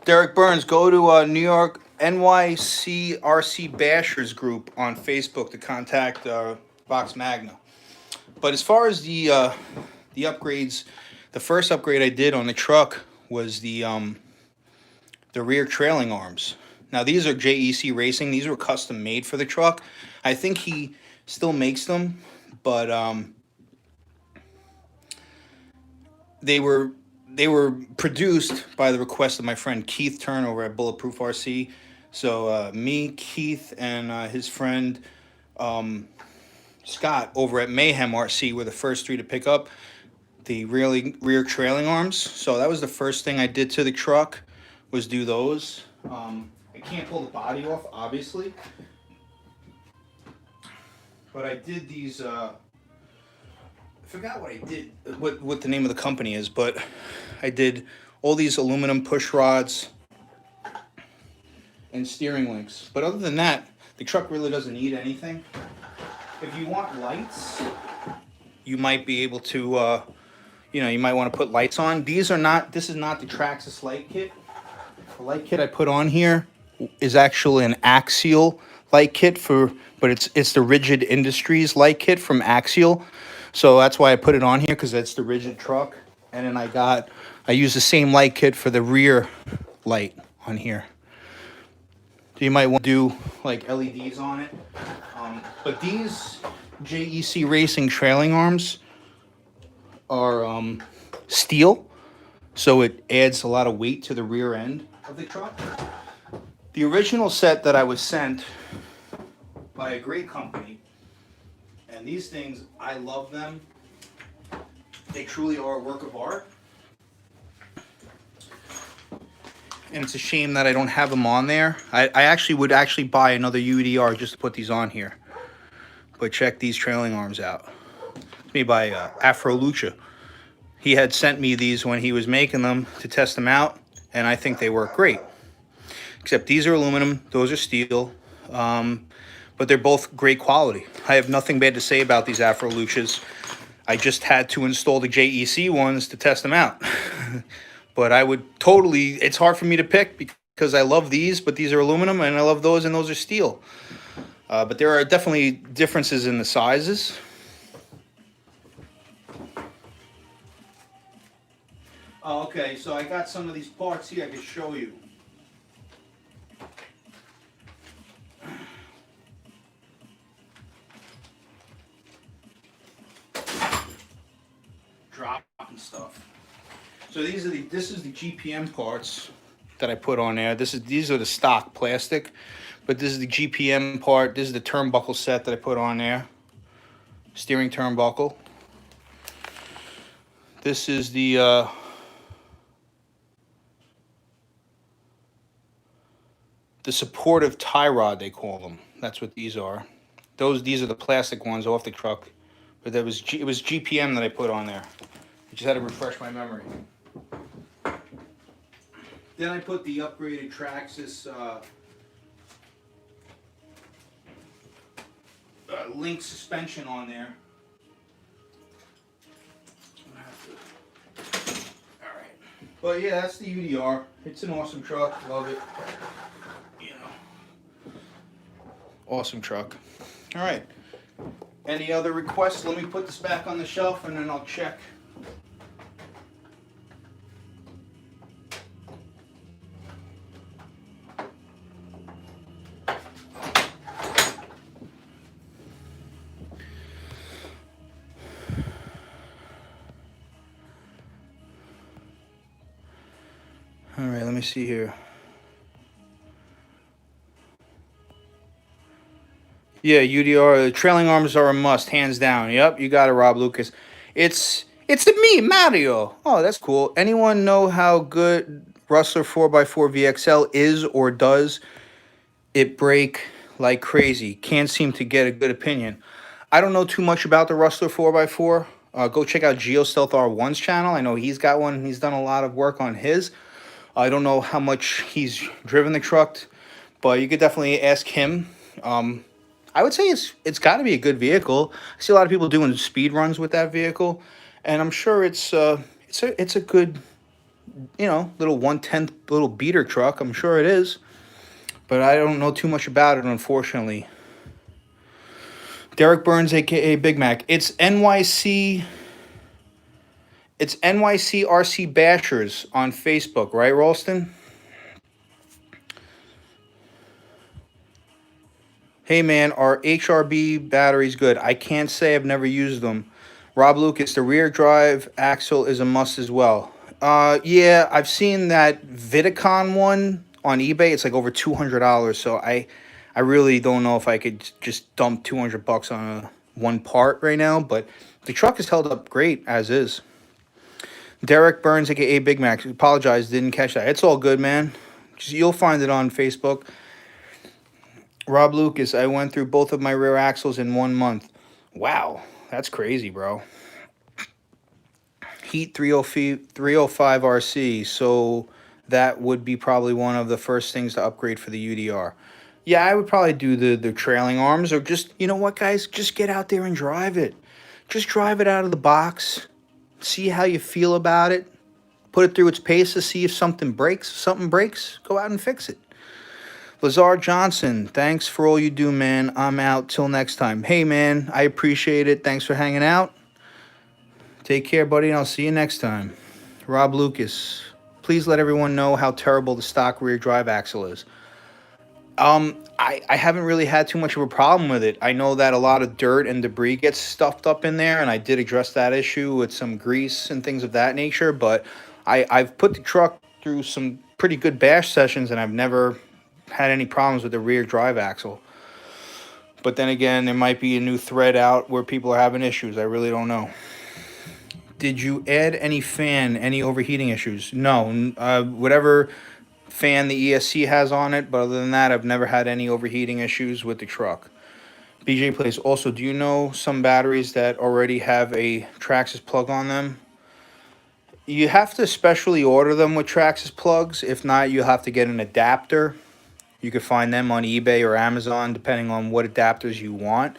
Derek Burns, go to New York NYCRC Bashers group on Facebook to contact Vox Magna. But as far as the upgrades, the first upgrade I did on the truck was the rear trailing arms. Now these are JEC Racing. These were custom made for the truck. I think he still makes them, but they were produced by the request of my friend Keith Turn over at Bulletproof RC. So me, Keith, and his friend Scott over at Mayhem RC were the first three to pick up the rear trailing arms. So that was the first thing I did to the truck, was do those. I can't pull the body off, obviously, but I did these. I forgot what I did, what the name of the company is, but I did all these aluminum push rods and steering links. But other than that, the truck really doesn't need anything. If you want lights, you might be able to, you might want to put lights on. These are not, this is not the Traxxas light kit. The light kit I put on here is actually an Axial light kit but it's the Rigid Industries light kit from Axial. So that's why I put it on here, because that's the Rigid truck. And then I use the same light kit for the rear light on here. So you might want to do like LEDs on it. But these JEC Racing trailing arms are steel, so it adds a lot of weight to the rear end of the truck. The original set that I was sent by a great company, and these things, I love them. They truly are a work of art. And it's a shame that I don't have them on there. I actually would buy another UDR just to put these on here. But check these trailing arms out. It's made by Afro Lucha. He had sent me these when he was making them to test them out, and I think they work great. Except these are aluminum, those are steel, but they're both great quality. I have nothing bad to say about these Afro Luchas. I just had to install the JEC ones to test them out. But I would totally, it's hard for me to pick because I love these, but these are aluminum, and I love those, and those are steel. But there are definitely differences in the sizes. Oh, okay, so I got some of these parts here I can show you. Dropping stuff. So this is the GPM parts that I put on there. These are the stock plastic, but this is the GPM part. This is the turnbuckle set that I put on there. Steering turnbuckle. This is the supportive tie rod, they call them. That's what these are. These are the plastic ones off the truck, but it was GPM that I put on there. I just had to refresh my memory. Then I put the upgraded Traxxas link suspension on there. All right. But yeah, that's the UDR. It's an awesome truck. Love it. Awesome truck. All right. Any other requests? Let me put this back on the shelf and then I'll check. All right, let me see here. Yeah, UDR, the trailing arms are a must, hands down. Yep, you got it, Rob Lucas. It's me, Mario. Oh, that's cool. Anyone know how good Rustler 4x4 VXL is or does it break like crazy? Can't seem to get a good opinion. I don't know too much about the Rustler 4x4. Go check out GeoStealth R1's channel. I know he's got one. He's done a lot of work on his. I don't know how much he's driven the truck, but you could definitely ask him. I would say it's got to be a good vehicle. I see a lot of people doing speed runs with that vehicle, and I'm sure it's a good, little 1/10 little beater truck. I'm sure it is, but I don't know too much about it, unfortunately. Derek Burns, aka Big Mac. It's NYC RC Bashers on Facebook, right, Ralston? Hey man, are HRB batteries good? I can't say, I've never used them. Rob Lucas, the rear drive axle is a must as well. Yeah, I've seen that Vidicon one on eBay. It's like over $200. So I really don't know if I could just dump $200 on one part right now. But the truck is held up great as is. Derek Burns, aka Big Mac, apologize, didn't catch that. It's all good, man. You'll find it on Facebook. Rob Lucas, I went through both of my rear axles in 1 month. Wow, that's crazy, bro. Heat 305 RC, so that would be probably one of the first things to upgrade for the UDR. Yeah, I would probably do the trailing arms, or just, you know what, guys? Just get out there and drive it. Just drive it out of the box. See how you feel about it. Put it through its paces, see if something breaks. If something breaks, go out and fix it. Lazar Johnson, thanks for all you do, man. I'm out till next time. Hey, man, I appreciate it. Thanks for hanging out. Take care, buddy, and I'll see you next time. Rob Lucas, please let everyone know how terrible the stock rear drive axle is. I haven't really had too much of a problem with it. I know that a lot of dirt and debris gets stuffed up in there, and I did address that issue with some grease and things of that nature, but I've put the truck through some pretty good bash sessions, and I've never had any problems with the rear drive axle. But then again, there might be a new thread out where people are having issues. I really don't know. Did you add any any overheating issues? No. Whatever fan the ESC has on it, but other than that, I've never had any overheating issues with the truck. BJ Plays, also, do you know some batteries that already have a Traxxas plug on them? You have to specially order them with Traxxas plugs. If not, you'll have to get an adapter. You could find them on eBay or Amazon, depending on what adapters you want.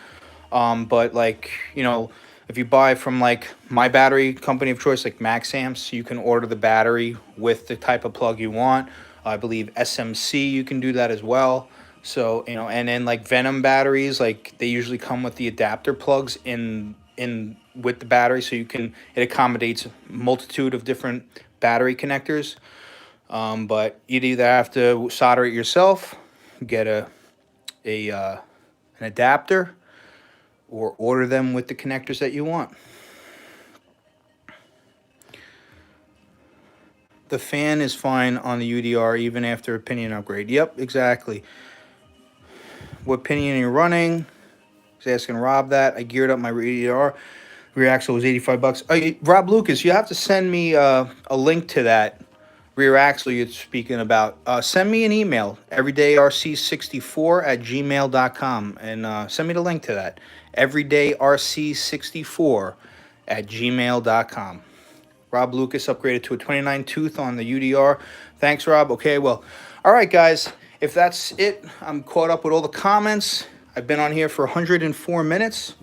But like, if you buy from like my battery company of choice, like MAXAMPS, you can order the battery with the type of plug you want. I believe SMC, you can do that as well. So, and then like Venom batteries, like they usually come with the adapter plugs in with the battery, so it accommodates a multitude of different battery connectors. But you'd either have to solder it yourself, get an adapter, or order them with the connectors that you want. The fan is fine on the UDR even after a pinion upgrade. Yep, exactly. What pinion are you running? He's asking Rob that. I geared up my UDR. Rear axle was $85. Rob Lucas, you have to send me a link to that rear axle you're speaking about. Send me an email, everydayrc64@gmail.com, and send me the link to that. everydayrc64@gmail.com. Rob Lucas upgraded to a 29 tooth on the UDR. Thanks, Rob. Okay, well, all right, guys. If that's it, I'm caught up with all the comments. I've been on here for 104 minutes.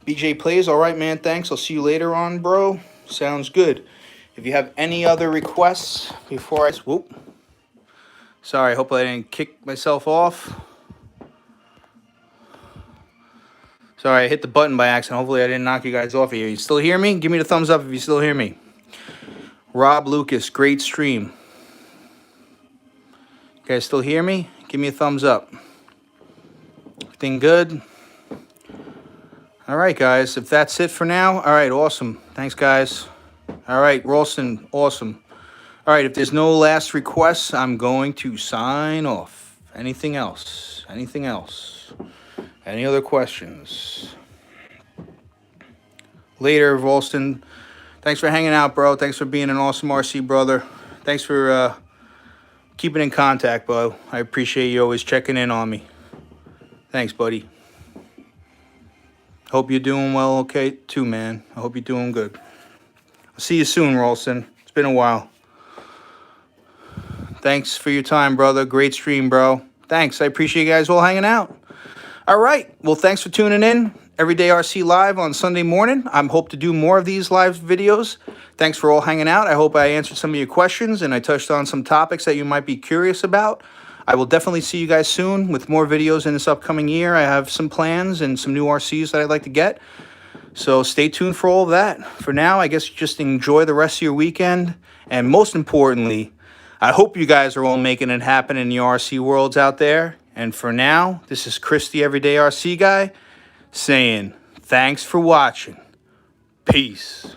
BJ Plays, all right, man, thanks. I'll see you later on, bro. Sounds good. If you have any other requests before whoop. Sorry, I hope I didn't kick myself off. Sorry, I hit the button by accident. Hopefully I didn't knock you guys off of here. You still hear me? Give me the thumbs up if you still hear me. Rob Lucas, great stream. You guys still hear me? Give me a thumbs up. Everything good? All right, guys. If that's it for now, all right, awesome. Thanks, guys. All right, Ralston, awesome. All right, if there's no last requests, I'm going to sign off. Anything else? Anything else? Any other questions? Later, Volston. Thanks for hanging out, bro. Thanks for being an awesome RC brother. Thanks for keeping in contact, bro. I appreciate you always checking in on me. Thanks, buddy. Hope you're doing well, okay, too, man. I hope you're doing good. I'll see you soon, Ralston. It's been a while. Thanks for your time, brother. Great stream, bro. Thanks. I appreciate you guys all hanging out. All right. Well, thanks for tuning in. Everyday RC Live on Sunday morning. I hope to do more of these live videos. Thanks for all hanging out. I hope I answered some of your questions and I touched on some topics that you might be curious about. I will definitely see you guys soon with more videos in this upcoming year. I have some plans and some new RCs that I'd like to get. So stay tuned for all of that. For now, I guess just enjoy the rest of your weekend. And most importantly, I hope you guys are all making it happen in the RC worlds out there. And for now, this is Chris, the Everyday RC Guy, saying thanks for watching. Peace.